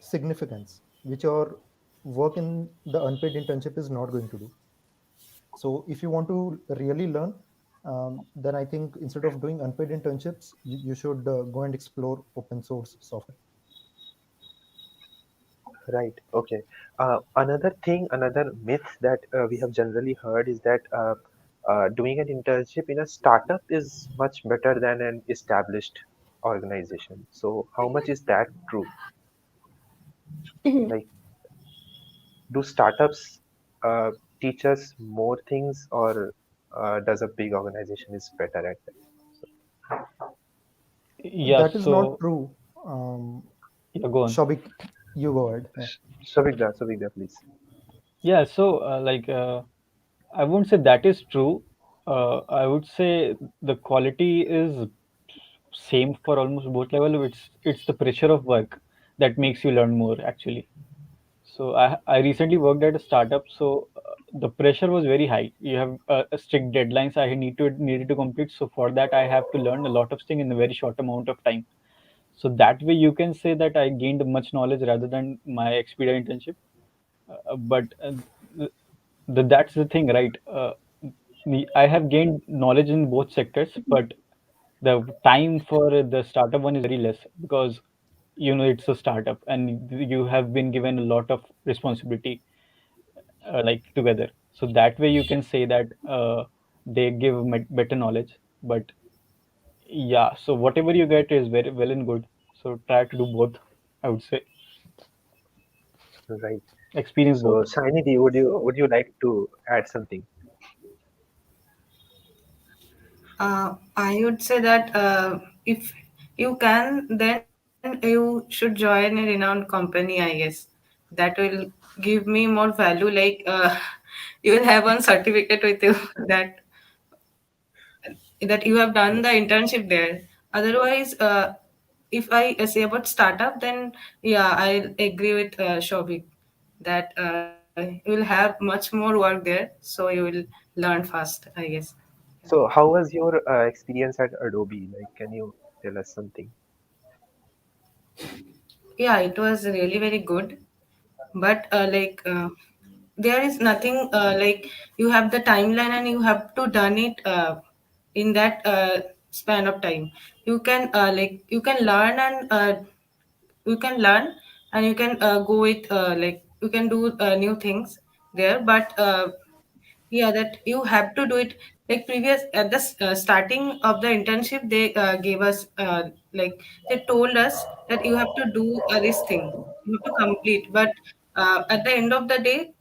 significance, which your work in the unpaid internship is not going to do. So if you want to really learn, then I think instead of doing unpaid internships, you should go and explore open source software. Right. Okay. Another myth that we have generally heard is that doing an internship in a startup is much better than an established organization. So, how much is that true? Like, do startups uh, teach us more things, or does a big organization is better at that? So, yeah. That is not So true. Um, yeah, go on. Shobik, you go ahead. Yeah. Savigda, please. Yeah. So I wouldn't say that is true. I would say the quality is same for almost both level. It's the pressure of work that makes you learn more actually. So I recently worked at a startup. So the pressure was very high. You have strict deadlines I needed to complete. So for that I have to learn a lot of things in a very short amount of time. So that way you can say that I gained much knowledge rather than my Expedia internship. But that's the thing, right? I have gained knowledge in both sectors, but the time for the startup one is very less because it's a startup and you have been given a lot of responsibility like together. So that way you can say that they give better knowledge. But yeah, so whatever you get is very well and good. So try to do both. I would say Right. experience both. So, Sainidhi, would you like to add something? I would say that if you can, then you should join a renowned company, I guess. That will give me more value. Like you will have one certificate with you that you have done the internship there. Otherwise, if I say about startup, then yeah, I agree with Shobik that you will have much more work there, so you will learn fast, I guess. So, how was your experience at Adobe? Like, can you tell us something? Yeah, it was really very good. But there is nothing like you have the timeline and you have to done it in that span of time. You can you can learn and you can go with you can do new things there, but yeah, that you have to do it. Like previous at the starting of the internship, they gave us they told us that you have to do this thing, you have to complete. But at the end of the day,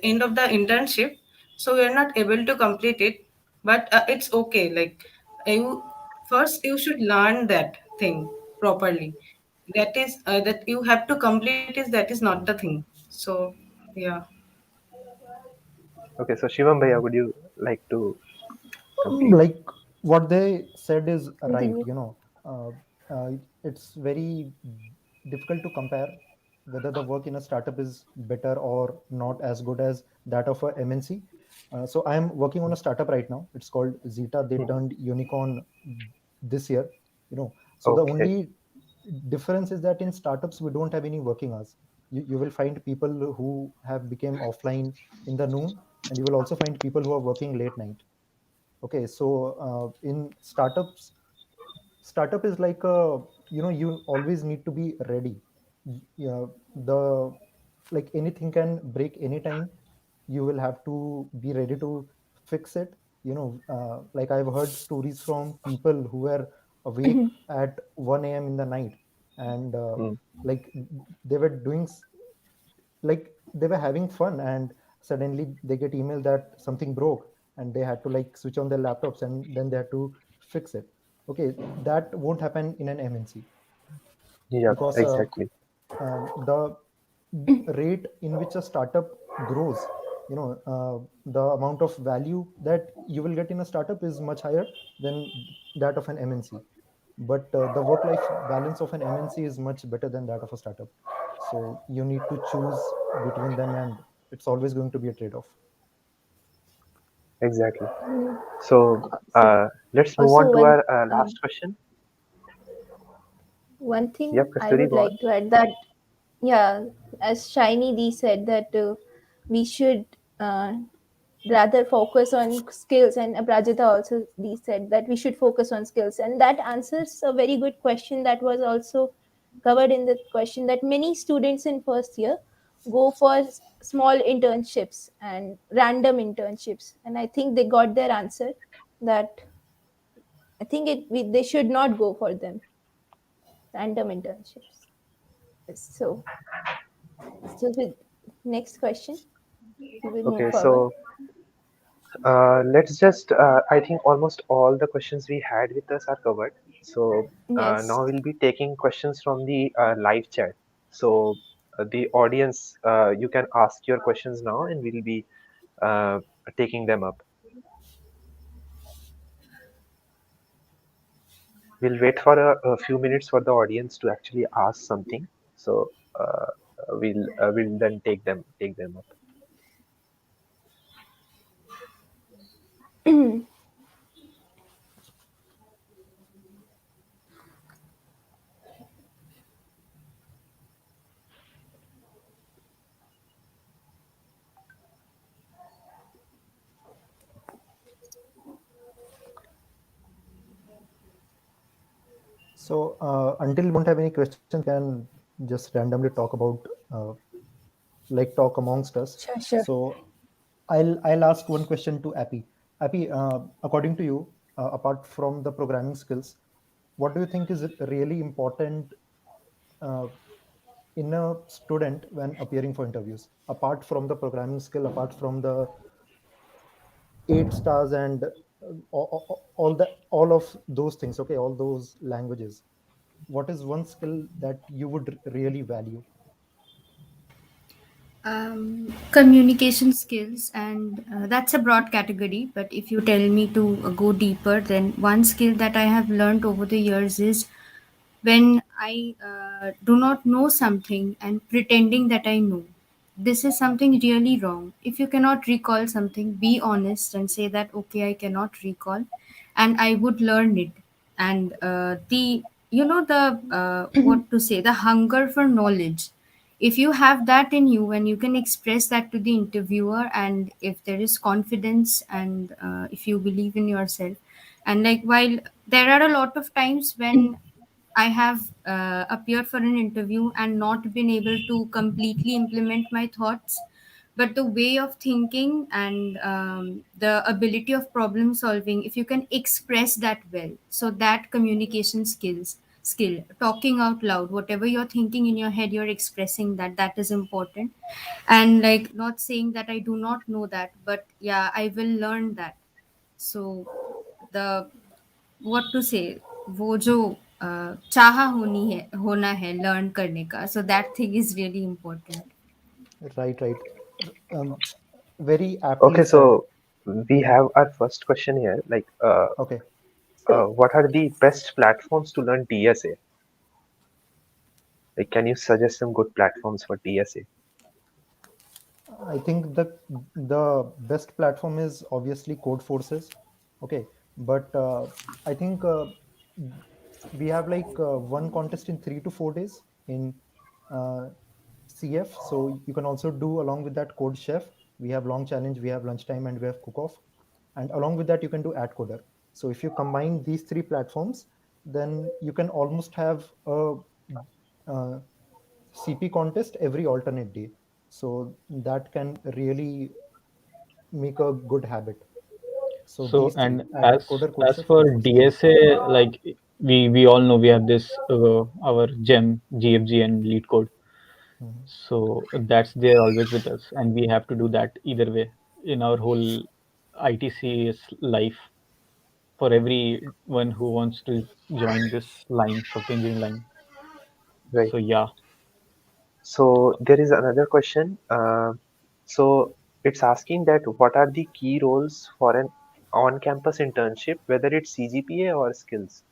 end of the internship, so we are not able to complete it. But it's okay. Like you first, you should learn that thing properly. That is that you have to complete. Is that is not the thing. So yeah. Okay, so Shivam Bhaiya, would you like to complete? Like what they said is right. Continue. Uh, it's very difficult to compare whether the work in a startup is better or not as good as that of a MNC. So I am working on a startup right now. It's called Zeta. They Mhm. turned unicorn this year. So the Okay, only difference is that in startups we don't have any working hours. You will find people who have become offline in the noon, and you will also find people who are working late night. Okay, so in startup is like a, you always need to be ready. Yeah, the like anything can break anytime. You will have to be ready to fix it. Like I've heard stories from people who were awake at 1 a.m in the night, and mm, like they were like they were having fun, and suddenly they get email that something broke, and they had to like switch on their laptops, and then they had to fix it. Okay, that won't happen in an MNC, yeah, because exactly. the rate in which a startup grows, the amount of value that you will get in a startup is much higher than that of an MNC. But the work life balance of an MNC is much better than that of a startup. So you need to choose between them, and it's always going to be a trade off. Exactly. Mm. So So let's move also on to one our uh, last question. one thing Yep, I Kasturi, would go on. like to add, that yeah, as Shiny D said, that we should rather focus on skills, and Aprajita also D said that we should focus on skills, and that answers a very good question that was also covered in the question, that many students in first year go for small internships and random internships, and I think they got their answer, that I think they should not go for them, random internships. So, so with next question, we will move Okay, forward. so let's just, I think almost all the questions we had with us are covered. So Yes. now we'll be taking questions from the live chat. So the audience, you can ask your questions now and we'll be uh, taking them up. We'll wait for a few minutes for the audience to actually ask something. So we'll then take them up. So until we don't have any questions, we can just randomly talk about, like, talk amongst us. Sure, sure. So I'll ask one question to Appy. Appy, according to you, apart from the programming skills, what do you think is really important uh, in a student when appearing for interviews? Apart from the programming skill, apart from the 8 stars and all of those things, okay, all those languages. What is one skill that you would really value? Communication skills, and that's a broad category. But if you tell me to go deeper, then one skill that I have learned over the years is when I do not know something and pretending that I know. This is something really wrong. If you cannot recall something, be honest and say that, okay, I cannot recall, and I would learn it. And the what to say, the hunger for knowledge. If you have that in you and you can express that to the interviewer, and if there is confidence, and if you believe in yourself, and like, while there are a lot of times when I have appeared for an interview and not been able to completely implement my thoughts, but the way of thinking and the ability of problem solving, if you can express that well, so that communication skill, talking out loud, whatever you're thinking in your head, you're expressing that. That is important, and like not saying that I do not know that, but yeah, I will learn that. So the what to say, वो जो चाह होना है learn करने का, so that thing is really important. Right, right. um, Very aptly Okay, said. so we have our first question here. Like, Okay, what are the best platforms to learn DSA? Like, can you suggest some good platforms for DSA? I think the best platform is obviously Code Forces. Okay, but I think we have like one contest in 3 to 4 days in uh, CF. So you can also do along with that code chef. We have long challenge, we have lunchtime, and we have cook off. And along with that, you can do ad coder. So if you combine these three platforms, then you can almost have a uh, CP contest every alternate day. So that can really make a good habit. So So, these three: and ad coder, code as chef, for cook off. DSA, like we all know we have this our GEM, GFG, and lead code. Mhm. So that's there always with us, and we have to do that either way in our whole ITCS life for everyone who wants to join this line, software engineering line. Right. So yeah, So there is another question. So it's asking that what are the key roles for an on-campus internship, whether it's CGPA or skills?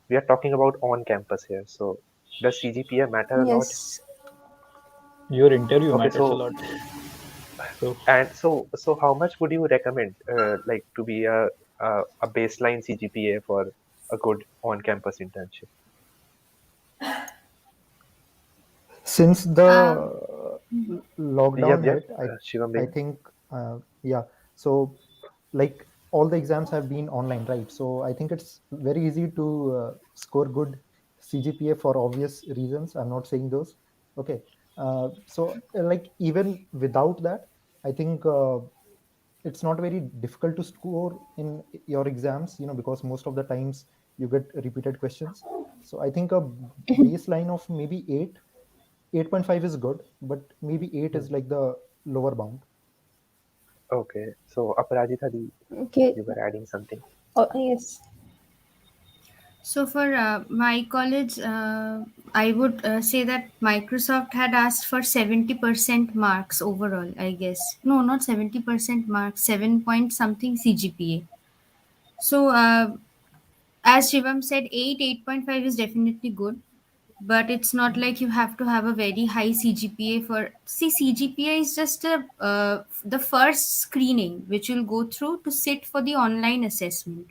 We are talking about on-campus here. So does CGPA matter a lot? Yes. your interview Okay, matters a so lot. So so how much would you recommend, like to be a baseline CGPA for a good on-campus internship? Since the Yep, lockdown yep. hit, Shivam I Bhai. think yeah. So like all the exams have been online, right? So I think it's very easy to score good CGPA for obvious reasons. I'm not saying those. Okay. Like even without that, I think it's not very difficult to score in your exams, because most of the times you get repeated questions. So I think a baseline of maybe 8.5 is good, but maybe 8 Hmm. is like the lower bound. Okay, so Aparajita, Okay. you were adding something. Oh, yes. So for my college, I would say that Microsoft had asked for 70% marks overall, I guess. No, not 70% marks, 7 point something CGPA. So as Shivam said, 8.5 is definitely good. But it's not like you have to have a very high CGPA for. See, CGPA is just the first screening which you'll go through to sit for the online assessment.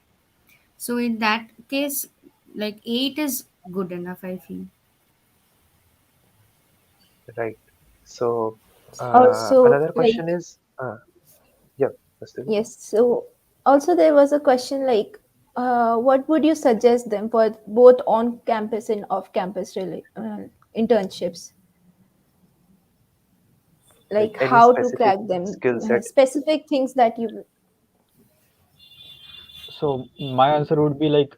So in that case, like 8 is good enough, I feel. Right. So Also, another question like, is, yeah, Mr. yes. So, also there was a question like, what would you suggest them for both on-campus and off-campus internships? Like Like, any how to specific crack them? skill set? Specific things that you. so my answer would be like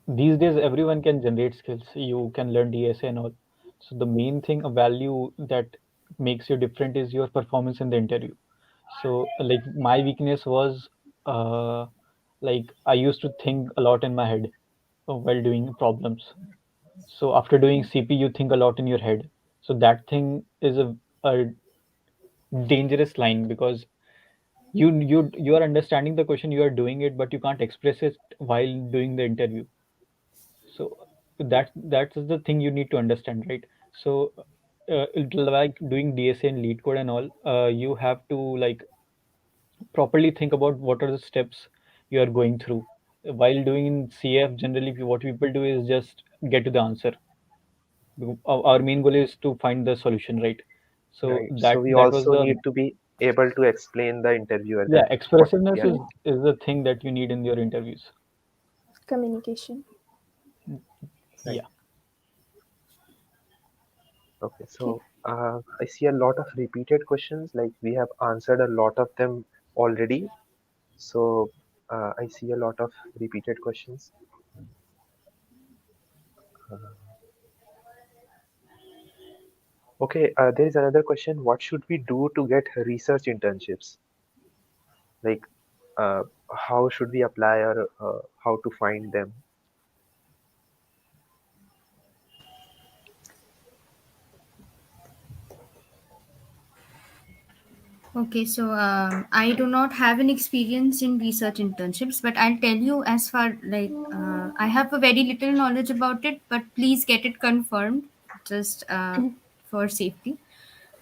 these days everyone can generate skills. You can learn DSA and all. So the main thing, a value that makes you different is your performance in the interview. So like my weakness was uh, like I used to think a lot in my head while doing problems. So after doing CP, you think a lot in your head. So that thing is a dangerous line because you are understanding the question, you are doing it, but you can't express it while doing the interview. So that's the thing you need to understand, right? So like doing DSA and lead code and all, you have to like properly think about what are the steps you are going through. While doing in CF, generally what people do is just get to the answer. Our main goal is to find the solution, right? So Right. So that we that was also the need to be able to explain the interviewer yeah, that what we expressiveness are is the thing that you need in your interviews. Communication. right. Yeah. Okay. Okay. So I see a lot of repeated questions. Like we have answered a lot of them already. So I see a lot of repeated questions. Okay. There is another question. What should we do to get research internships? Like how should we apply or how to find them? Okay, so I do not have an experience in research internships, but I'll tell you as far like I have a very little knowledge about it, but please get it confirmed just for safety.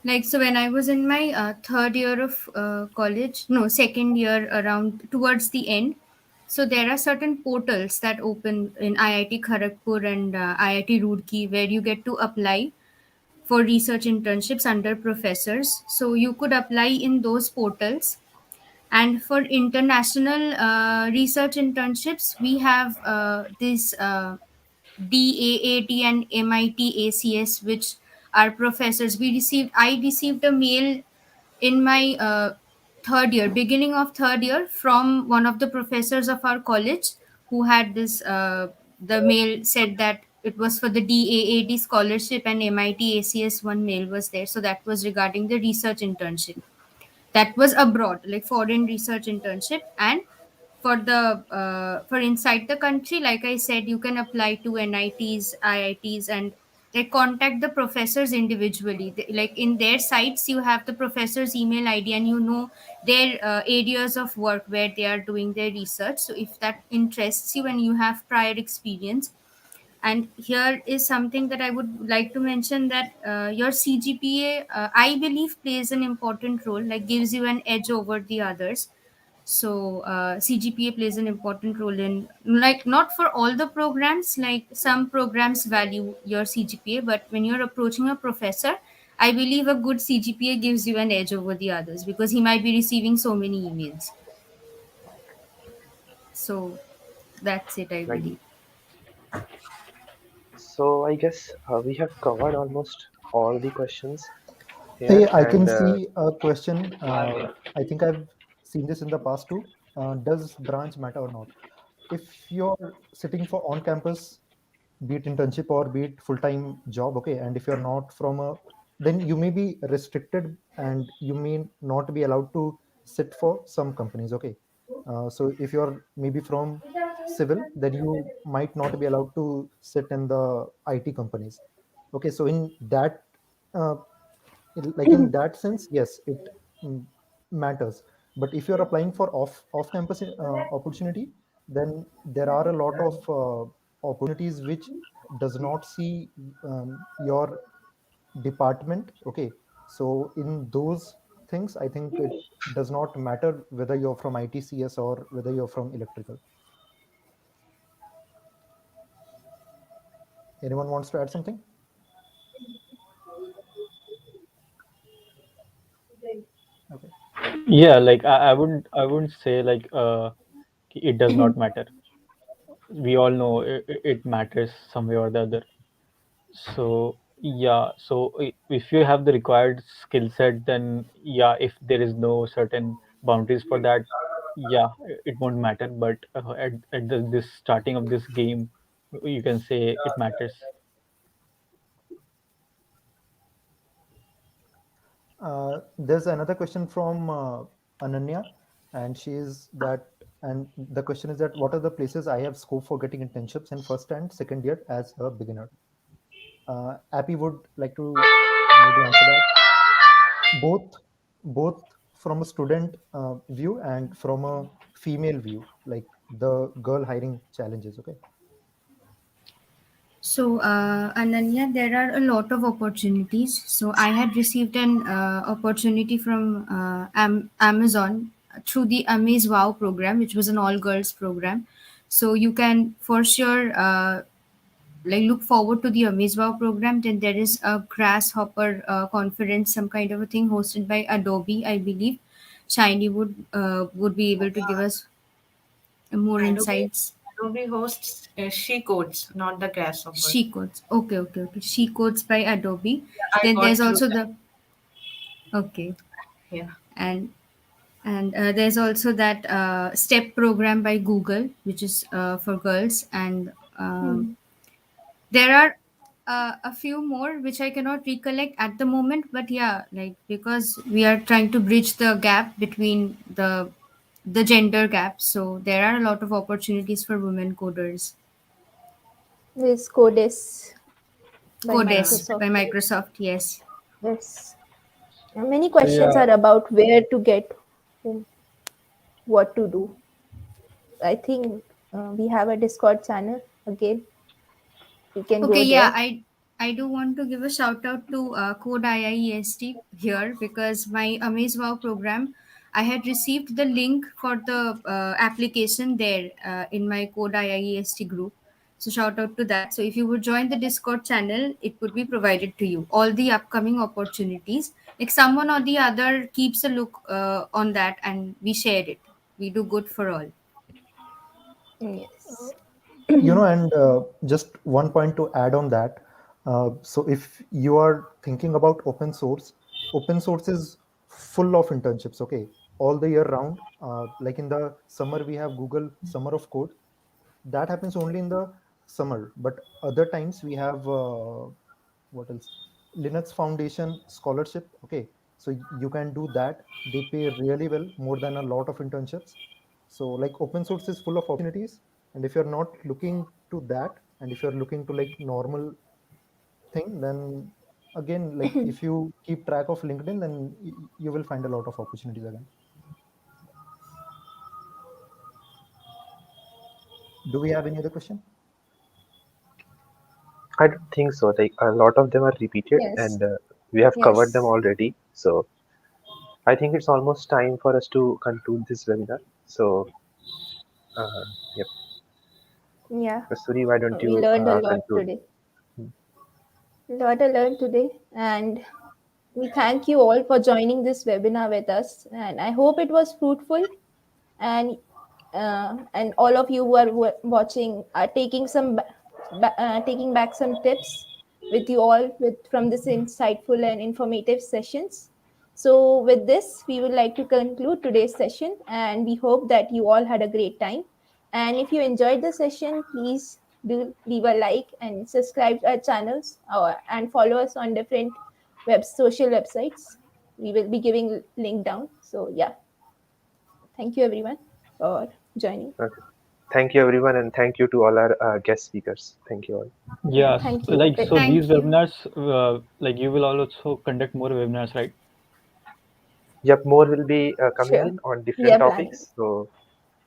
Like, so when I was in my third year of college, no, second year around towards the end, so there are certain portals that open in IIT Kharagpur and IIT Roorkee where you get to apply for research internships under professors. So you could apply in those portals. And for international research internships, we have this DAAT and MIT ACS, which are professors. I received a mail in my third year, beginning of third year, from one of the professors of our college who had this. The mail said that it was for the DAAD scholarship, and MIT ACS one mail was there. So that was regarding the research internship that was abroad, like foreign research internship. And for the for inside the country, like I said, you can apply to NITs, IITs, and they contact the professors individually. Like in their sites, you have the professor's email ID, and you know their areas of work where they are doing their research. So if that interests you and you have prior experience, and here is something that I would like to mention, that your CGPA, I believe, plays an important role, like gives you an edge over the others. So CGPA plays an important role in, like, not for all the programs, like some programs value your CGPA, but when you're approaching a professor, I believe a good CGPA gives you an edge over the others because he might be receiving so many emails. So that's it, I Right. believe. So I guess we have covered almost all the questions here, Hey, I can and see a question. I think I've seen this in the past too. Does branch matter or not? If you're sitting for on campus, be it internship or be it full-time job, okay, and if you're not from a, then you may be restricted and you may not be allowed to sit for some companies, okay. So if you're maybe from civil, then you might not be allowed to sit in the IT companies, okay. So in that uh, like in that sense, yes, it mm, matters. But if you're applying for off campus opportunity, then there are a lot of opportunities which does not see your department, okay. So in those things, I think it does not matter whether you're from ITCS or whether you're from electrical. Anyone wants to add something? Okay. Yeah, like I wouldn't say like it does not matter. We all know it matters some way or the other. So yeah, so if you have the required skill set, then yeah, if there is no certain boundaries for that, yeah, it won't matter. But at this starting of this game, you can say it matters. There's another question from Ananya, and she is that, and the question is that what are the places I have scope for getting internships in first and second year as a beginner? Appy would like to maybe answer that. Both, both from a student view and from a female view, like the girl hiring challenges. Okay. So, Ananya, there are a lot of opportunities. So, I had received an opportunity from Amazon through the Amaze Wow program, which was an all girls program. So, you can for sure like look forward to the Amaze Wow program. Then there is a Grasshopper conference, some kind of a thing hosted by Adobe, I believe. Shiny would be able to give us more Adobe, insights. Adobe hosts She Codes, not the Grasshopper. She codes. Okay, okay, okay. She codes by Adobe. I Then got there's through also that. the okay, Yeah. and there's also that step program by Google, which is for girls, and there are a few more which I cannot recollect at the moment. But yeah, like because we are trying to bridge the gap between the gender gap, so there are a lot of opportunities for women coders. This Codes by Yeah. Codes Microsoft. by Microsoft, yes. Yes. Many So questions yeah, are about where to get, whom, what to do. I think we have a Discord channel again. You can Okay, go yeah, there. I do want to give a shout out to Code IIEST here because my Amaze Wow program, I had received the link for the application there in my Code IIEST group. So shout out to that. So if you would join the Discord channel, it would be provided to you. All the upcoming opportunities, like someone or the other keeps a look on that, and we share it. We do good for all. Yes. And just one point to add on that. So if you are thinking about open source is full of internships, okay, all the year round. Like in the summer we have Google Summer of Code. That happens only in the summer, but other times we have what else, Linux Foundation scholarship, okay. So you can do that. They pay really well, more than a lot of internships. So like open source is full of opportunities, and if you're not looking to that, and if you're looking to like normal thing, then again, like if you keep track of LinkedIn, then you will find a lot of opportunities again. Do we have any other question? I don't think so. Like a lot of them are repeated, Yes. and we have covered them Yes. already. So I think it's almost time for us to conclude this webinar. So, yep, Yeah. Kasturi, why don't We you learned a lot conclude? today. Hmm. Lot I learned today, and we thank you all for joining this webinar with us. And I hope it was fruitful, and all of you who are watching are taking taking back some tips with you all from this insightful and informative sessions. So with this we would like to conclude today's session, and we hope that you all had a great time. And if you enjoyed the session, please do leave a like and subscribe to our channels, and follow us on different social websites. We will be giving link down. So yeah, thank you everyone for joining. Okay. Thank you, everyone, and thank you to all our guest speakers. Thank you all. Yes, Thank you. like so these Thank you. webinars, like you will also conduct more webinars, right? Yep, more will be coming Sure. in on We different are planning. topics. So,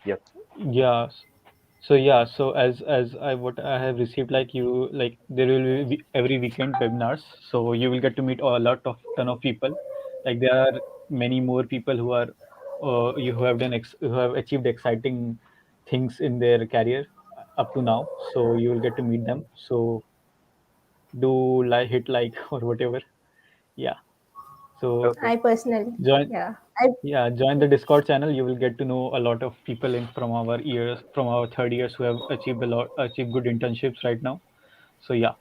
yep. Yeah. So yeah, so as I what I have received, like you, like there will be every weekend webinars, so you will get to meet a lot of ton of people. Like there are many more people who are you who have who have achieved exciting things in their career up to now. So you will get to meet them. So do like hit like or whatever. Yeah. So Okay. I personally, join yeah, I yeah, join the Discord channel. You will get to know a lot of people in from our years, from our third years who have achieved good internships right now. So yeah,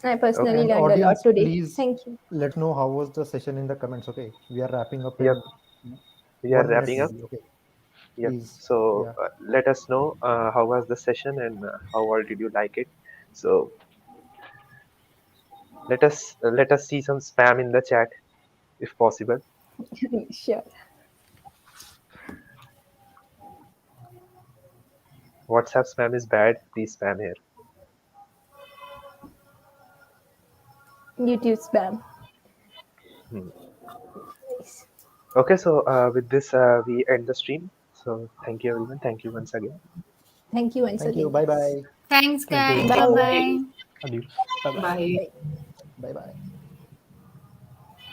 Okay. personally And learned a lot audience, today. please Thank you. let know how was the session in the comments. Okay, we are wrapping up Yep. in We are 1 minute wrapping up. only. Okay, Yep. please. So Yeah. let us know how was the session and how all did you like it. So let us see some spam in the chat if possible. Sure. WhatsApp spam is bad. Please spam here. YouTube spam. Hmm. Nice. Okay. So with this we end the stream. So thank you everyone. Thank you once again. Thank you once Thank you. again, Bye guys. bye. Thanks, thank you very guys. much. Bye Bye. bye. Adios. Bye bye. Bye. Bye. Bye bye.